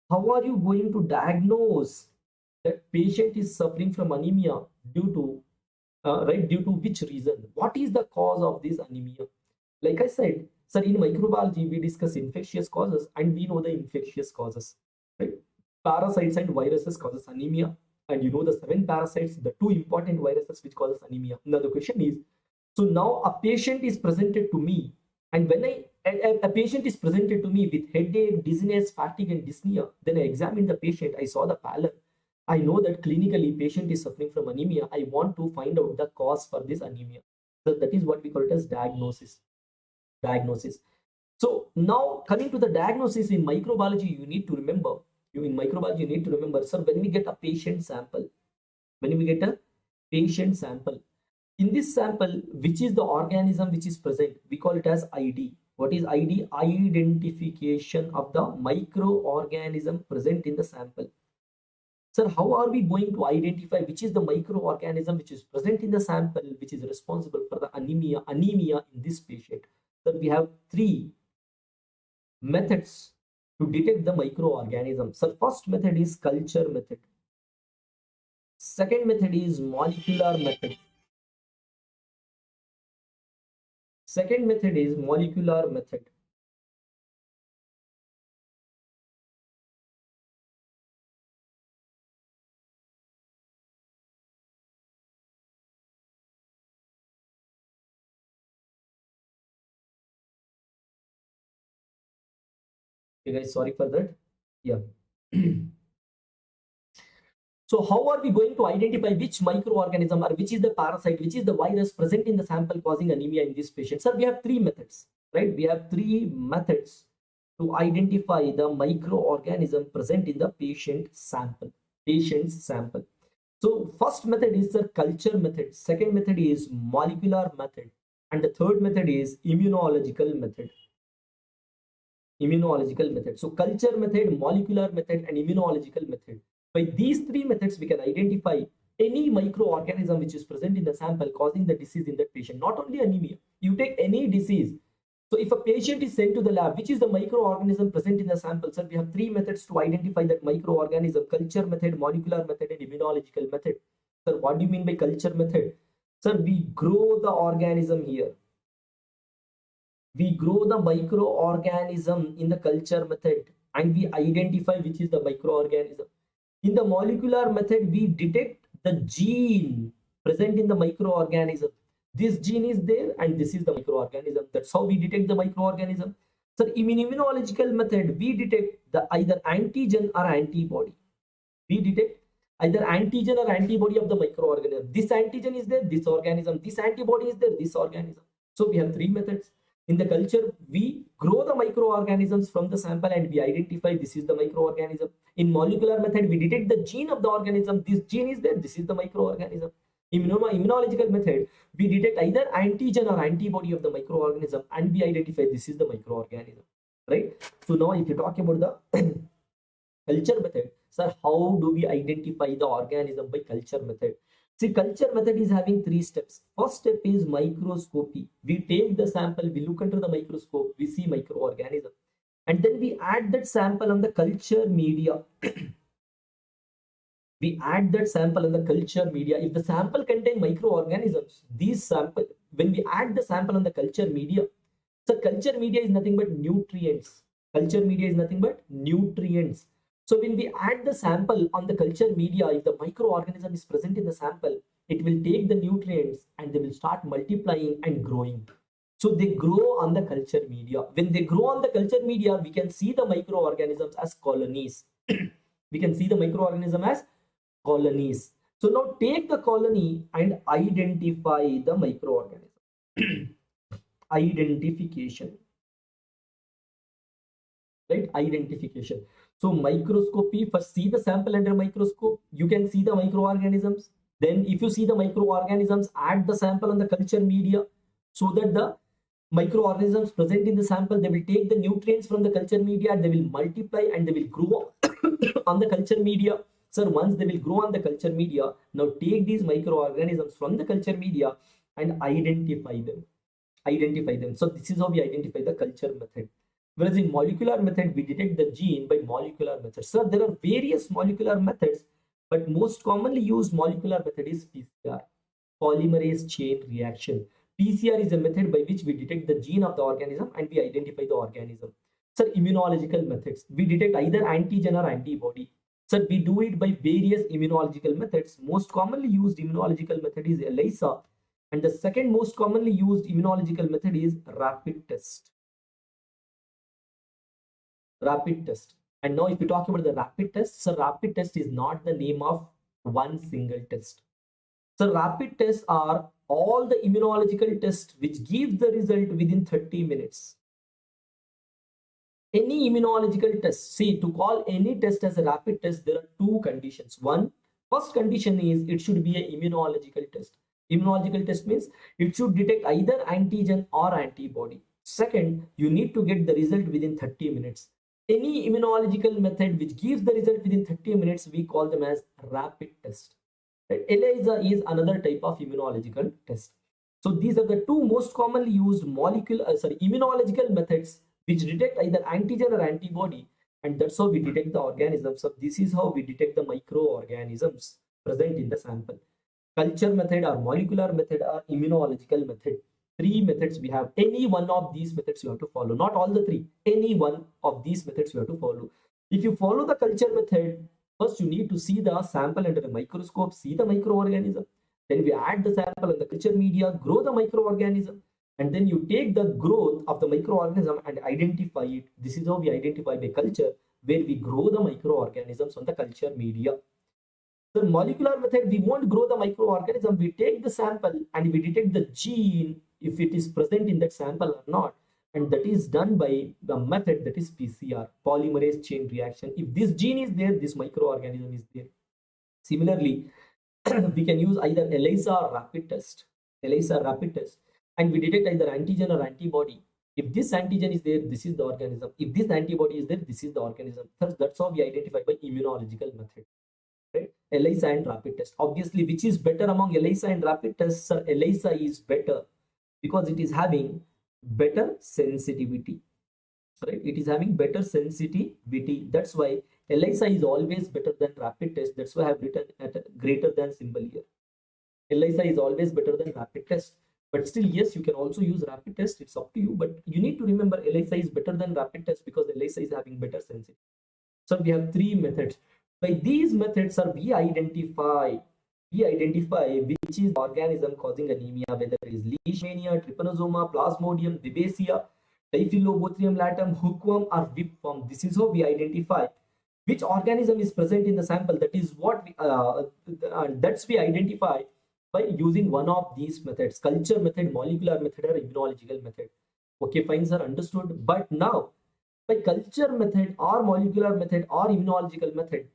how are you going to diagnose that patient is suffering from anemia due to due to which reason? What is the cause of this anemia? Like I said, sir, in microbiology we discuss infectious causes, and we know the infectious causes, right? Parasites and viruses causes anemia, and you know the 7 parasites, the 2 important viruses which causes anemia. Now the question is, so now a patient is presented to me, and when a patient is presented to me with headache, dizziness, fatigue and dyspnea, then I examined the patient, I saw the pallor, I know that clinically patient is suffering from anemia. I want to find out the cause for this anemia. So that is what we call it as diagnosis. So now coming to the diagnosis in microbiology, you need to remember, sir, when we get a patient sample, in this sample, which is the organism which is present, we call it as ID. What is ID? Identification of the microorganism present in the sample. Sir, how are we going to identify which is the microorganism which is present in the sample which is responsible for the anemia in this patient? Sir, we have 3 methods to detect the microorganism. Sir, first method is culture method. Second method is molecular method. Okay, guys, sorry for that. Yeah. So how are we going to identify which microorganism or which is the parasite, which is the virus present in the sample causing anemia in this patient? Sir, we have 3 methods, right? We have 3 methods to identify the microorganism present in the patient's sample. So first method is the culture method. Second method is molecular method. And the third method is immunological method. So culture method, molecular method, and immunological method. By these 3 methods, we can identify any microorganism which is present in the sample causing the disease in that patient. Not only anemia. You take any disease, So if a patient is sent to the lab, which is the microorganism present in the sample? Sir, we have three methods to identify that microorganism: culture method, molecular method, and immunological method. Sir, what do you mean by culture method? Sir, we grow the organism here. We grow the microorganism in the culture method and we identify which is the microorganism. In the molecular method, we detect the gene present in the microorganism. This gene is there and this is the microorganism. That's how we detect the microorganism. So in immunological method, we detect the either antigen or antibody. We detect either antigen or antibody of the microorganism. This antigen is there, this organism. This antibody is there, this organism. So we have three methods. In the culture, we grow the microorganisms from the sample and we identify this is the microorganism. In molecular method, we detect the gene of the organism. This gene is there, this is the microorganism. In immunological method, we detect either antigen or antibody of the microorganism and we identify this is the microorganism. Right? So now if you talk about the culture method, sir, how do we identify the organism by culture method? See, culture method is having three steps. First step is microscopy. We take the sample, we look under the microscope, we see microorganism. And then we add that sample on the culture media. We add that sample on the culture media. If the sample contain microorganisms, these sample, when we add the sample on the culture media, so culture media is nothing but nutrients. Culture media is nothing but nutrients. So when we add the sample on the culture media, if the microorganism is present in the sample, it will take the nutrients and they will start multiplying and growing. So they grow on the culture media. When they grow on the culture media, we can see the microorganisms as colonies. We can see the microorganism as colonies. So now take the colony and identify the microorganism. Identification. Right? Identification. So microscopy, first see the sample under microscope. You can see the microorganisms. Then if you see the microorganisms, add the sample on the culture media so that the microorganisms present in the sample, they will take the nutrients from the culture media, they will multiply and they will grow on the culture media. Sir, once they will grow on the culture media, now take these microorganisms from the culture media and identify them. Identify them. So this is how we identify the culture method. Whereas in molecular method, we detect the gene by molecular method. So there are various molecular methods, but most commonly used molecular method is PCR, polymerase chain reaction. PCR is a method by which we detect the gene of the organism and we identify the organism. So immunological methods, we detect either antigen or antibody. So we do it by various immunological methods. Most commonly used immunological method is ELISA, and the second most commonly used immunological method is rapid test. Rapid test. And now if we talk about the rapid test, so rapid test is not the name of one single test. So rapid tests are all the immunological tests which give the result within 30 minutes. Any immunological test, see, to call any test as a rapid test, there are two conditions. First condition is it should be an immunological test. Immunological test means it should detect either antigen or antibody. Second, you need to get the result within 30 minutes. Any immunological method which gives the result within 30 minutes, we call them as rapid test. Right? ELISA is another type of immunological test. So these are the two most commonly used immunological methods which detect either antigen or antibody, and that's how we detect the organisms. So this is how we detect the microorganisms present in the sample. Culture method or molecular method or immunological method. Three methods we have. Any one of these methods you have to follow. Not all the three. Any one of these methods you have to follow. If you follow the culture method, first you need to see the sample under a microscope, see the microorganism. Then we add the sample in the culture media, grow the microorganism. And then you take the growth of the microorganism and identify it. This is how we identify by culture, where we grow the microorganisms on the culture media. The molecular method, we won't grow the microorganism. We take the sample and we detect the gene, if it is present in that sample or not. And that is done by the method that is PCR, polymerase chain reaction. If this gene is there, this microorganism is there. Similarly, we can use either ELISA or rapid test. ELISA rapid test. And we detect either antigen or antibody. If this antigen is there, this is the organism. If this antibody is there, this is the organism. That's how we identify by immunological method. Right? ELISA and rapid test. Obviously, which is better among ELISA and rapid tests? Sir, ELISA is better because it is having better sensitivity, right? It is having better sensitivity. That's why ELISA is always better than rapid test. That's why I have written at a greater than symbol here. ELISA is always better than rapid test. But still, yes, you can also use rapid test. It's up to you. But you need to remember ELISA is better than rapid test because ELISA is having better sensitivity. So we have three methods. By these methods, we identify which is the organism causing anemia, whether it is Leishmania, Trypanosoma, Plasmodium, Babesia, Typhlobothrium latum, hookworm, or whipworm. This is how we identify which organism is present in the sample. That is what we identify by using one of these methods: culture method, molecular method, or immunological method. Okay, fine, sir, understood. But now, by culture method or molecular method or immunological method,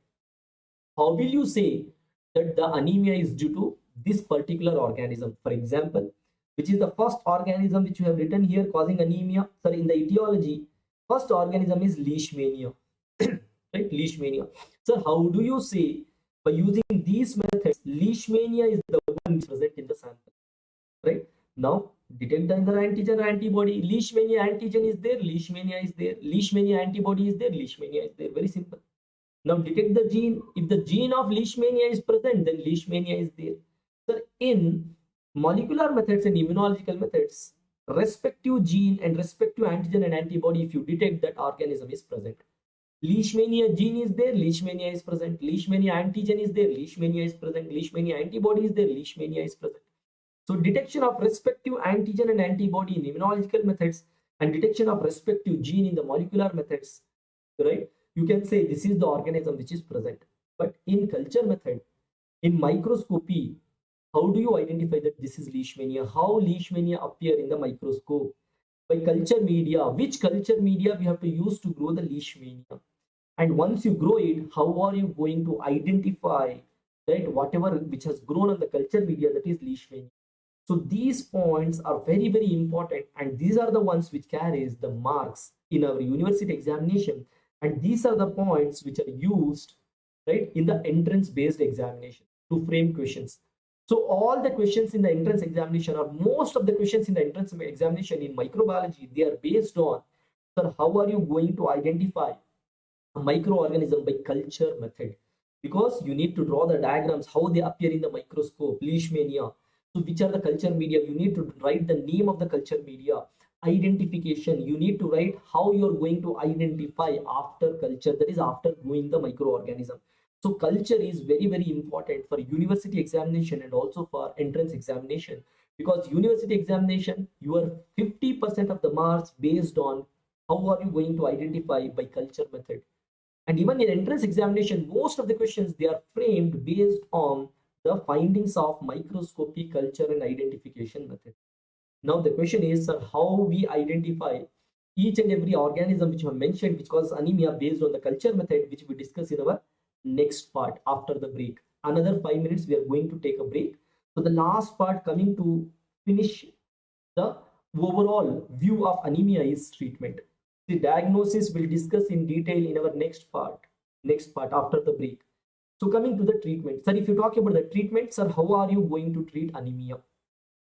how will you say that the anemia is due to this particular organism? For example, which is the first organism which you have written here causing anemia? Sir, in the etiology, first organism is Leishmania, right? Leishmania. So how do you say by using these methods, Leishmania is the one present in the sample, right? Now, detect the antigen or antibody. Leishmania antigen is there, Leishmania is there. Leishmania antibody is there, Leishmania is there. Very simple. Now, detect the gene. If the gene of Leishmania is present, then Leishmania is there. So, in molecular methods and immunological methods, respective gene and respective antigen and antibody, if you detect that organism is present. Leishmania gene is there, Leishmania is present. Leishmania antigen is there, Leishmania is present. Leishmania antibody is there, Leishmania is present. So detection of respective antigen and antibody in immunological methods and detection of respective gene in the molecular methods, right? You can say this is the organism which is present. But in culture method, in microscopy, how do you identify that this is Leishmania? How Leishmania appear in the microscope? By culture media. Which culture media we have to use to grow the Leishmania? And once you grow it, how are you going to identify that whatever which has grown on the culture media, that is Leishmania? So these points are very, very important, and these are the ones which carries the marks in our university examination. And these are the points which are used, right, in the entrance based examination to frame questions. So all the questions in the entrance examination, or most of the questions in the entrance examination in microbiology, they are based on, sir, how are you going to identify a microorganism by culture method? Because you need to draw the diagrams, how they appear in the microscope, Leishmania. So which are the culture media? You need to write the name of the culture media. Identification, you need to write how you are going to identify after culture, that is after growing the microorganism. So culture is very, very important for university examination and also for entrance examination, because university examination, you are 50% of the marks based on how are you going to identify by culture method. And even in entrance examination, most of the questions, they are framed based on the findings of microscopy, culture, and identification method. Now the question is, sir, how we identify each and every organism which I have mentioned which causes anemia based on the culture method, which we discuss in our next part after the break. Another 5 minutes, we are going to take a break. So the last part, coming to finish the overall view of anemia, is treatment. The diagnosis we'll discuss in detail in our next part after the break. So coming to the treatment, sir, if you talk about the treatment, sir, how are you going to treat anemia?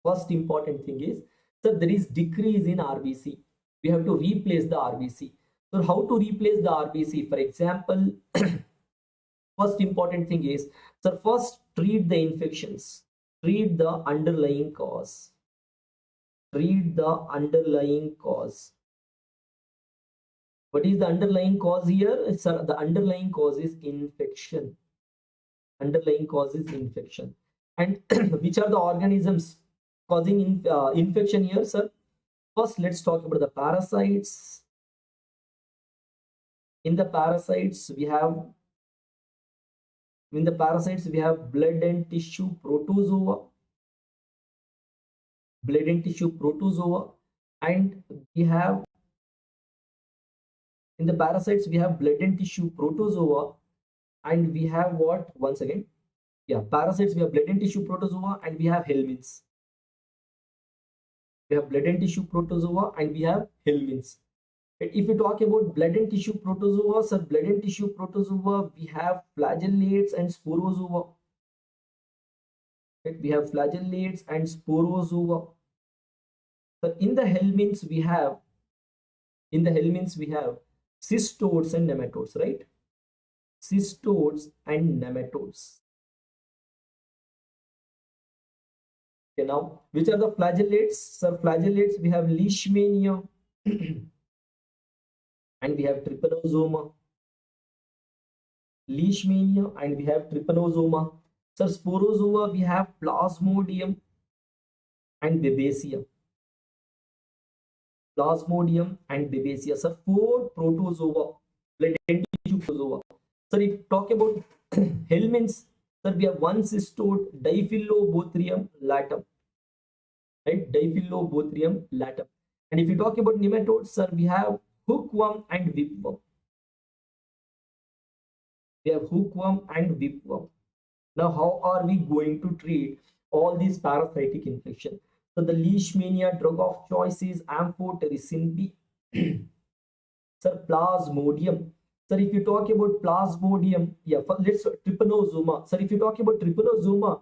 First important thing is, sir, there is decrease in RBC. We have to replace the RBC. So how to replace the RBC? For example, first important thing is, sir, first treat the infections. Treat the underlying cause. Treat the underlying cause. What is the underlying cause here? Sir, the underlying cause is infection. Underlying cause is infection. And which are the organisms causing infection here, sir? First, let's talk about the parasites. In the parasites, we have blood and tissue protozoa. Blood and tissue protozoa. And we have, in the parasites, we have blood and tissue protozoa. And we have what? Once again, yeah, parasites, we have blood and tissue protozoa, and we have helminths. We have blood and tissue protozoa, and we have helminths. If you talk about blood and tissue protozoa, sir, blood and tissue protozoa, we have flagellates and sporozoa. We have flagellates and sporozoa. So in the helminths we have cystodes and nematodes, right? Cystodes and nematodes. Okay, now which are the flagellates? So flagellates, we have leishmania and we have trypanosoma. Leishmania and we have trypanosoma. So sporozoa, we have plasmodium and babesia. Plasmodium and babesia. So 4 protozoa, like protozoa. So if talk about helminths, sir, we have 1 cystode, Diphyllobothrium latum, right? Diphyllobothrium latum. And if you talk about nematodes, sir, we have hookworm and whipworm. We have hookworm and whipworm. Now, how are we going to treat all these parasitic infections? So the leishmania drug of choice is amphotericin B. Sir, plasmodium. Sir, if you talk about plasmodium, yeah, let's trypanosoma. Sir, if you talk about trypanosoma,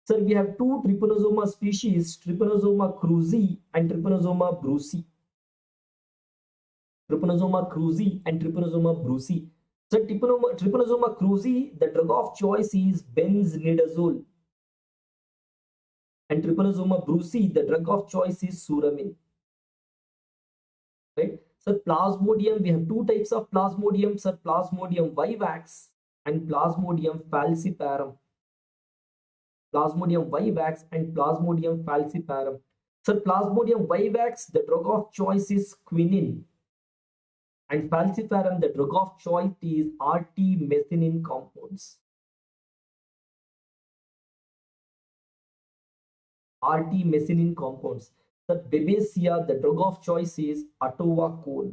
sir, we have 2 trypanosoma species, Trypanosoma cruzi and Trypanosoma brucei. Trypanosoma cruzi and Trypanosoma brucei. So Trypanosoma cruzi, the drug of choice is benznidazole. And Trypanosoma brucei, the drug of choice is suramin. Right? So plasmodium, we have 2 types of plasmodium, sir, Plasmodium vivax and Plasmodium falciparum. Plasmodium vivax and Plasmodium falciparum. Sir, Plasmodium vivax, the drug of choice is quinine. And falciparum, the drug of choice is RT-methinin compounds. RT-methinin compounds. The babesia, the drug of choice is atowacol.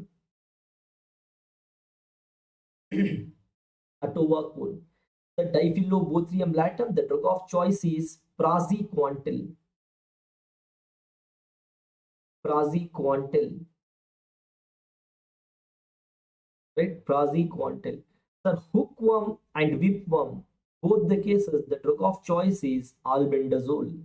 Atowacol. The Diphyllobothrium latum, the drug of choice is praziquantel. Praziquantel. Right? Praziquantel. The hookworm and whipworm, both the cases, the drug of choice is albendazole.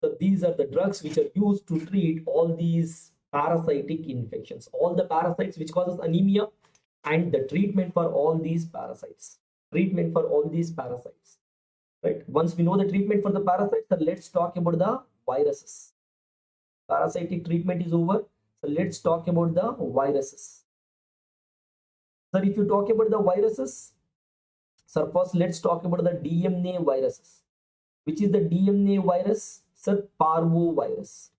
So these are the drugs which are used to treat all these parasitic infections, all the parasites which causes anemia, and the treatment for all these parasites. Treatment for all these parasites. Right? Once we know the treatment for the parasites, then let's talk about the viruses. Parasitic treatment is over. So let's talk about the viruses. Sir, if you talk about the viruses, sir, first let's talk about the DNA viruses. Which is the DNA virus? Sir, parvovirus.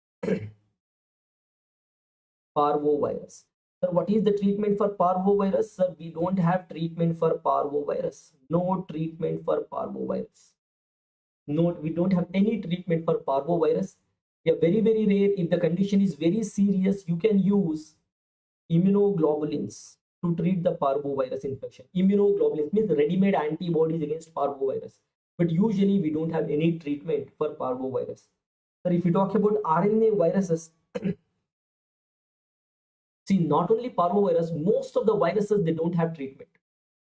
Parvovirus. Sir, what is the treatment for parvovirus? Sir, we don't have treatment for parvovirus. No treatment for parvovirus. No, we don't have any treatment for parvovirus. Yeah, very, very rare. If the condition is very serious, you can use immunoglobulins to treat the parvovirus infection. Immunoglobulins means ready-made antibodies against parvovirus. But usually we don't have any treatment for parvovirus. So if you talk about RNA viruses, see, not only parvovirus, most of the viruses, they don't have treatment.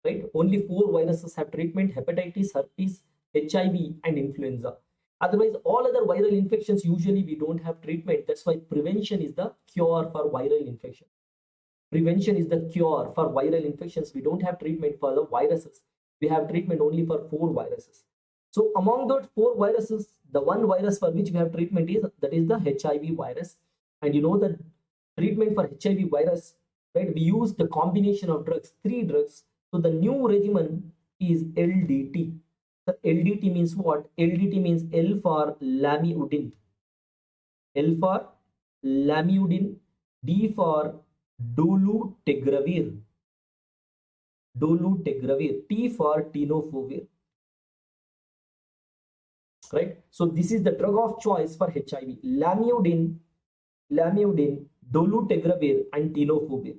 Right? Only 4 viruses have treatment: hepatitis, herpes, HIV, and influenza. Otherwise, all other viral infections, usually we don't have treatment. That's why prevention is the cure for viral infection. Prevention is the cure for viral infections. We don't have treatment for the viruses. We have treatment only for 4 viruses. So among those 4 viruses, the one virus for which we have treatment is the HIV virus. And you know that treatment for HIV virus, right? We use the combination of drugs, 3 drugs. So the new regimen is LDT. The LDT means what? LDT means L for lamivudine. L for lamivudine. D for dolutegravir. Dolutegravir. T for tenofovir. Right? So this is the drug of choice for HIV. Lamivudine, dolutegravir, and tenofovir.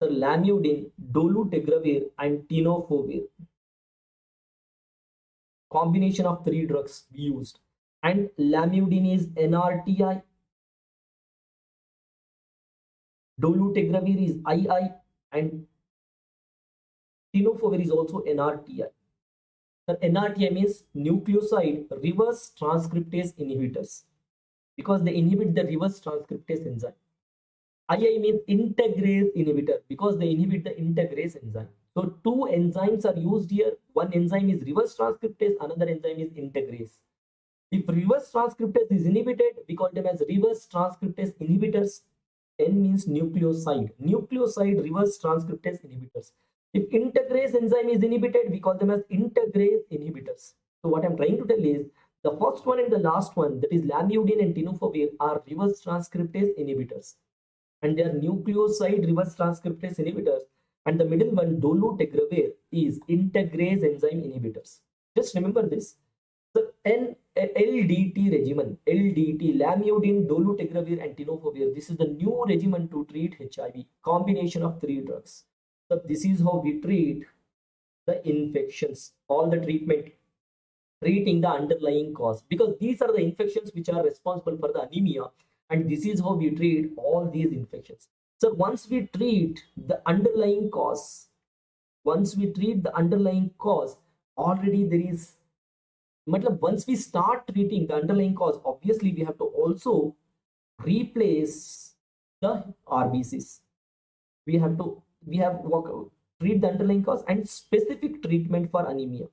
So lamivudine, dolutegravir, and tenofovir. Combination of 3 drugs we used. And lamivudine is NRTI. Dolutegravir is II, and tenofovir is also NRTI. The NRTI means nucleoside reverse transcriptase inhibitors because they inhibit the reverse transcriptase enzyme. II means integrase inhibitor because they inhibit the integrase enzyme. So two enzymes are used here. One enzyme is reverse transcriptase, another enzyme is integrase. If reverse transcriptase is inhibited, we call them as reverse transcriptase inhibitors. N means nucleoside. Nucleoside reverse transcriptase inhibitors. If integrase enzyme is inhibited, we call them as integrase inhibitors. So what I'm trying to tell is the first one and the last one, that is lamivudine and tenofovir, are reverse transcriptase inhibitors. And they are nucleoside reverse transcriptase inhibitors. And the middle one, dolutegravir, is integrase enzyme inhibitors. Just remember this. The LDT regimen, LDT, lamivudine, dolutegravir, and tenofovir. This is the new regimen to treat HIV. Combination of 3 drugs. So this is how we treat the infections. All the treatment, treating the underlying cause, because these are the infections which are responsible for the anemia, and this is how we treat all these infections. So once we treat the underlying cause, already there is, once we start treating the underlying cause, obviously we have to also replace the RBCs. We have treat the underlying cause and specific treatment for anemia.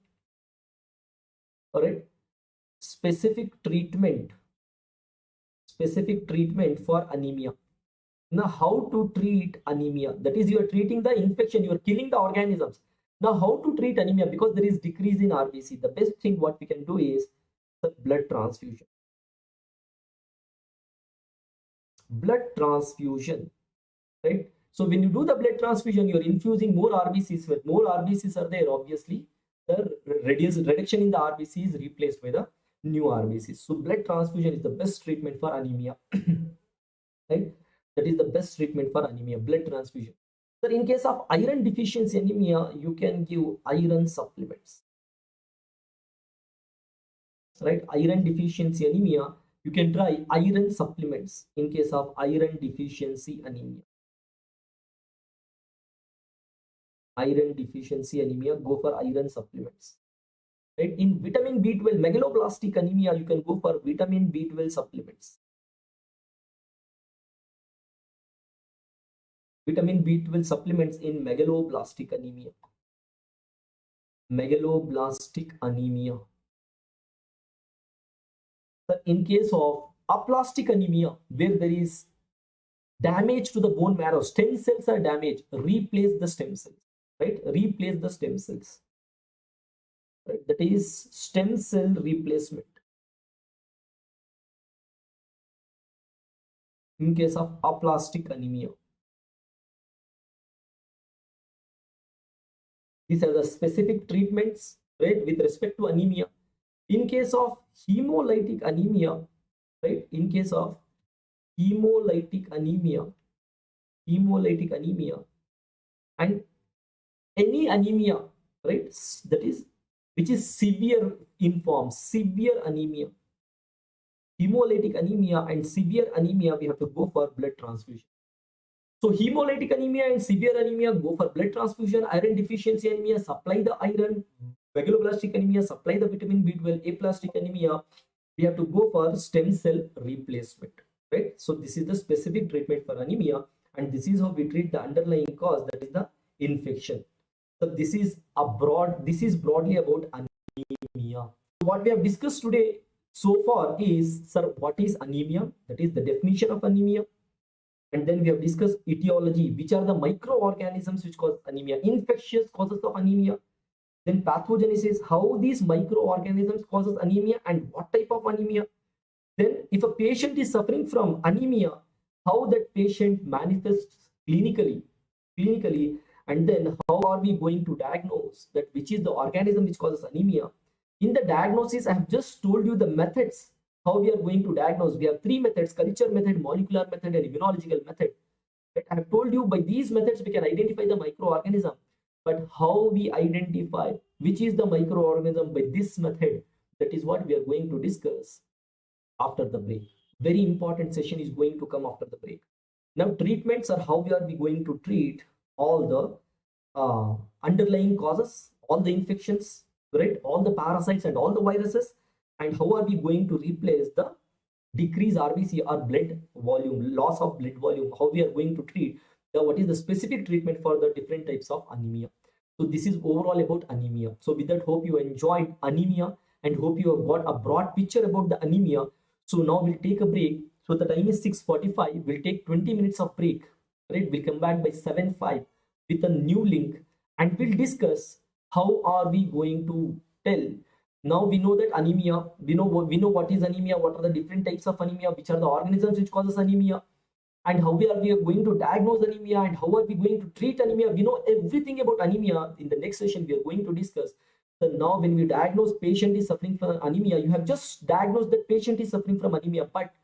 All right, specific treatment for anemia. Now, how to treat anemia? That is, you are treating the infection, you are killing the organisms. Now, how to treat anemia? Because there is decrease in RBC, the best thing what we can do is the blood transfusion. Blood transfusion, right? So when you do the blood transfusion, you are infusing more RBCs. When more RBCs are there, obviously the reduction in the RBC is replaced by the new RBCs. So blood transfusion is the best treatment for anemia. Right? That is the best treatment for anemia, blood transfusion. So in case of iron deficiency anemia, you can give iron supplements. Right? Iron deficiency anemia, you can try iron supplements in case of iron deficiency anemia. Iron deficiency anemia, go for iron supplements. Right? In vitamin B12, megaloblastic anemia, you can go for vitamin B12 supplements. Vitamin B12 supplements in megaloblastic anemia. Megaloblastic anemia. So in case of aplastic anemia, where there is damage to the bone marrow, stem cells are damaged, replace the stem cells. Right? Replace the stem cells. Right? That is stem cell replacement. In case of aplastic anemia. These are the specific treatments, right, with respect to anemia. In case of hemolytic anemia, right, in case of hemolytic anemia, and any anemia, right, that is, which is severe in form, severe anemia, hemolytic anemia and severe anemia, we have to go for blood transfusion. So hemolytic anemia and severe anemia, go for blood transfusion. Iron deficiency anemia, supply the iron. Megaloblastic anemia, supply the vitamin B12. Aplastic anemia, we have to go for stem cell replacement. Right? So this is the specific treatment for anemia, and this is how we treat the underlying cause, that is the infection. So this is broadly about anemia. So what we have discussed today so far is, sir, what is anemia? That is the definition of anemia. And then we have discussed etiology, which are the microorganisms which cause anemia, infectious causes of anemia. Then pathogenesis, how these microorganisms causes anemia and what type of anemia. Then if a patient is suffering from anemia, how that patient manifests clinically, and then how are we going to diagnose that which is the organism which causes anemia. In the diagnosis, I have just told you the methods how we are going to diagnose. We have 3 methods: culture method, molecular method, and immunological method. Right? I have told you by these methods we can identify the microorganism, but how we identify which is the microorganism by this method, that is what we are going to discuss after the break. Very important session is going to come after the break. Now treatments are how we are going to treat all the underlying causes, all the infections, right? All the parasites and all the viruses. And how are we going to replace the decrease RBC or blood volume, loss of blood volume? How we are going to treat the, what is the specific treatment for the different types of anemia? So this is overall about anemia. So with that, hope you enjoyed anemia and hope you have got a broad picture about the anemia. So now we'll take a break. So the time is 6:45. We'll take 20 minutes of break. Right? We'll come back by 7:05 with a new link and we'll discuss how are we going to tell. Now we know that anemia, we know what is anemia, what are the different types of anemia, which are the organisms which causes anemia, and how we are going to diagnose anemia, and how are we going to treat anemia. We know everything about anemia. In the next session we are going to discuss. So now when we diagnose patient is suffering from anemia, you have just diagnosed that patient is suffering from anemia, but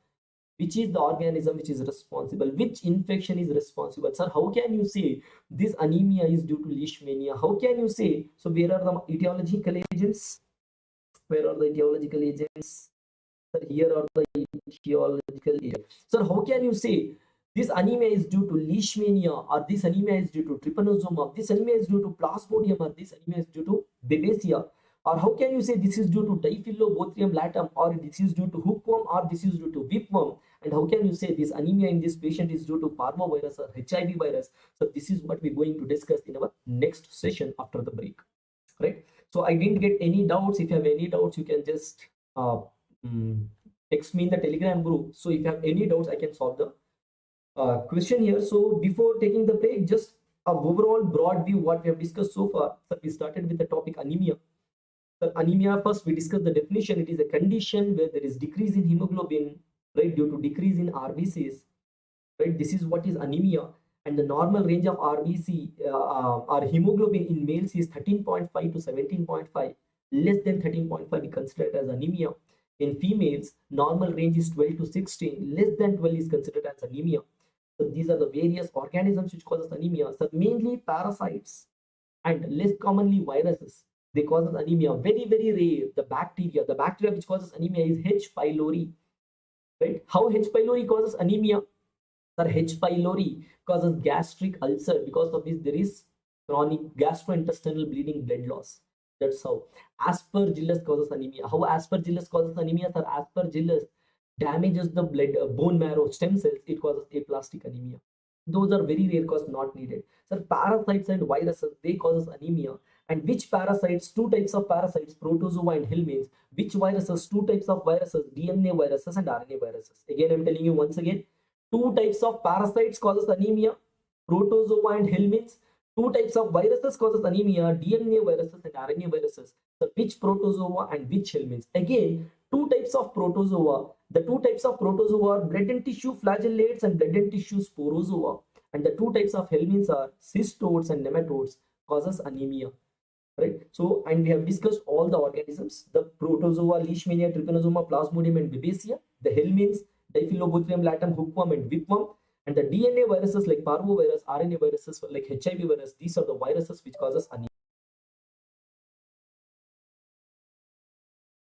which is the organism which is responsible, which infection is responsible? Sir, how can you say this anemia is due to leishmania? How can you say? So where are the etiological agents? Where are the etiological agents? Sir, here are the etiological agents. Sir, how can you say this anemia is due to leishmania, or this anemia is due to trypanosoma, this anemia is due to plasmodium, or this anemia is due to babesia? Or how can you say this is due to Diphyllobothrium latum, or this is due to hookworm, or this is due to whipworm? And how can you say this anemia in this patient is due to parvovirus or HIV virus? So this is what we're going to discuss in our next session after the break, right? So I didn't get any doubts. If you have any doubts, you can just text me in the Telegram group. So if you have any doubts, I can solve the question here. So before taking the break, just a overall broad view what we have discussed so far. So we started with the topic anemia. So anemia, first we discussed the definition. It is a condition where there is decrease in hemoglobin, right, due to decrease in RBCs, right? This is what is anemia. And the normal range of RBC or hemoglobin in males is 13.5 to 17.5. Less than 13.5 we consider as anemia. In females, normal range is 12 to 16. Less than 12 is considered as anemia. So these are the various organisms which causes anemia. So mainly parasites and less commonly viruses. They cause anemia. Very, very rare. The bacteria which causes anemia is H. pylori. Right? How H. pylori causes anemia? Sir, H. pylori causes gastric ulcer. Because of this, there is chronic gastrointestinal bleeding, blood loss. That's how. Aspergillus causes anemia. How Aspergillus causes anemia? Sir, Aspergillus damages the blood, bone marrow, stem cells. It causes aplastic anemia. Those are very rare cause, not needed. Sir, parasites and viruses, they causes anemia. And which parasites? Two types of parasites, protozoa and helminths. Which viruses? Two types of viruses, DNA viruses and RNA viruses. Again, I'm telling you once again, two types of parasites causes anemia, protozoa and helminths. Two types of viruses causes anemia, DNA viruses and RNA viruses. So which protozoa and which helminths? Again, two types of protozoa. The two types of protozoa are blood and tissue flagellates and blood and tissue sporozoa. And the two types of helminths are cystodes and nematodes, causes anemia. Right? So, and we have discussed all the organisms, the protozoa, leishmania, trypanosoma, plasmodium and babesia, the helminths, Diphyllobothrium latum, hookworm and whipworm, and the DNA viruses like parvovirus, RNA viruses like HIV virus. These are the viruses which causes anemia.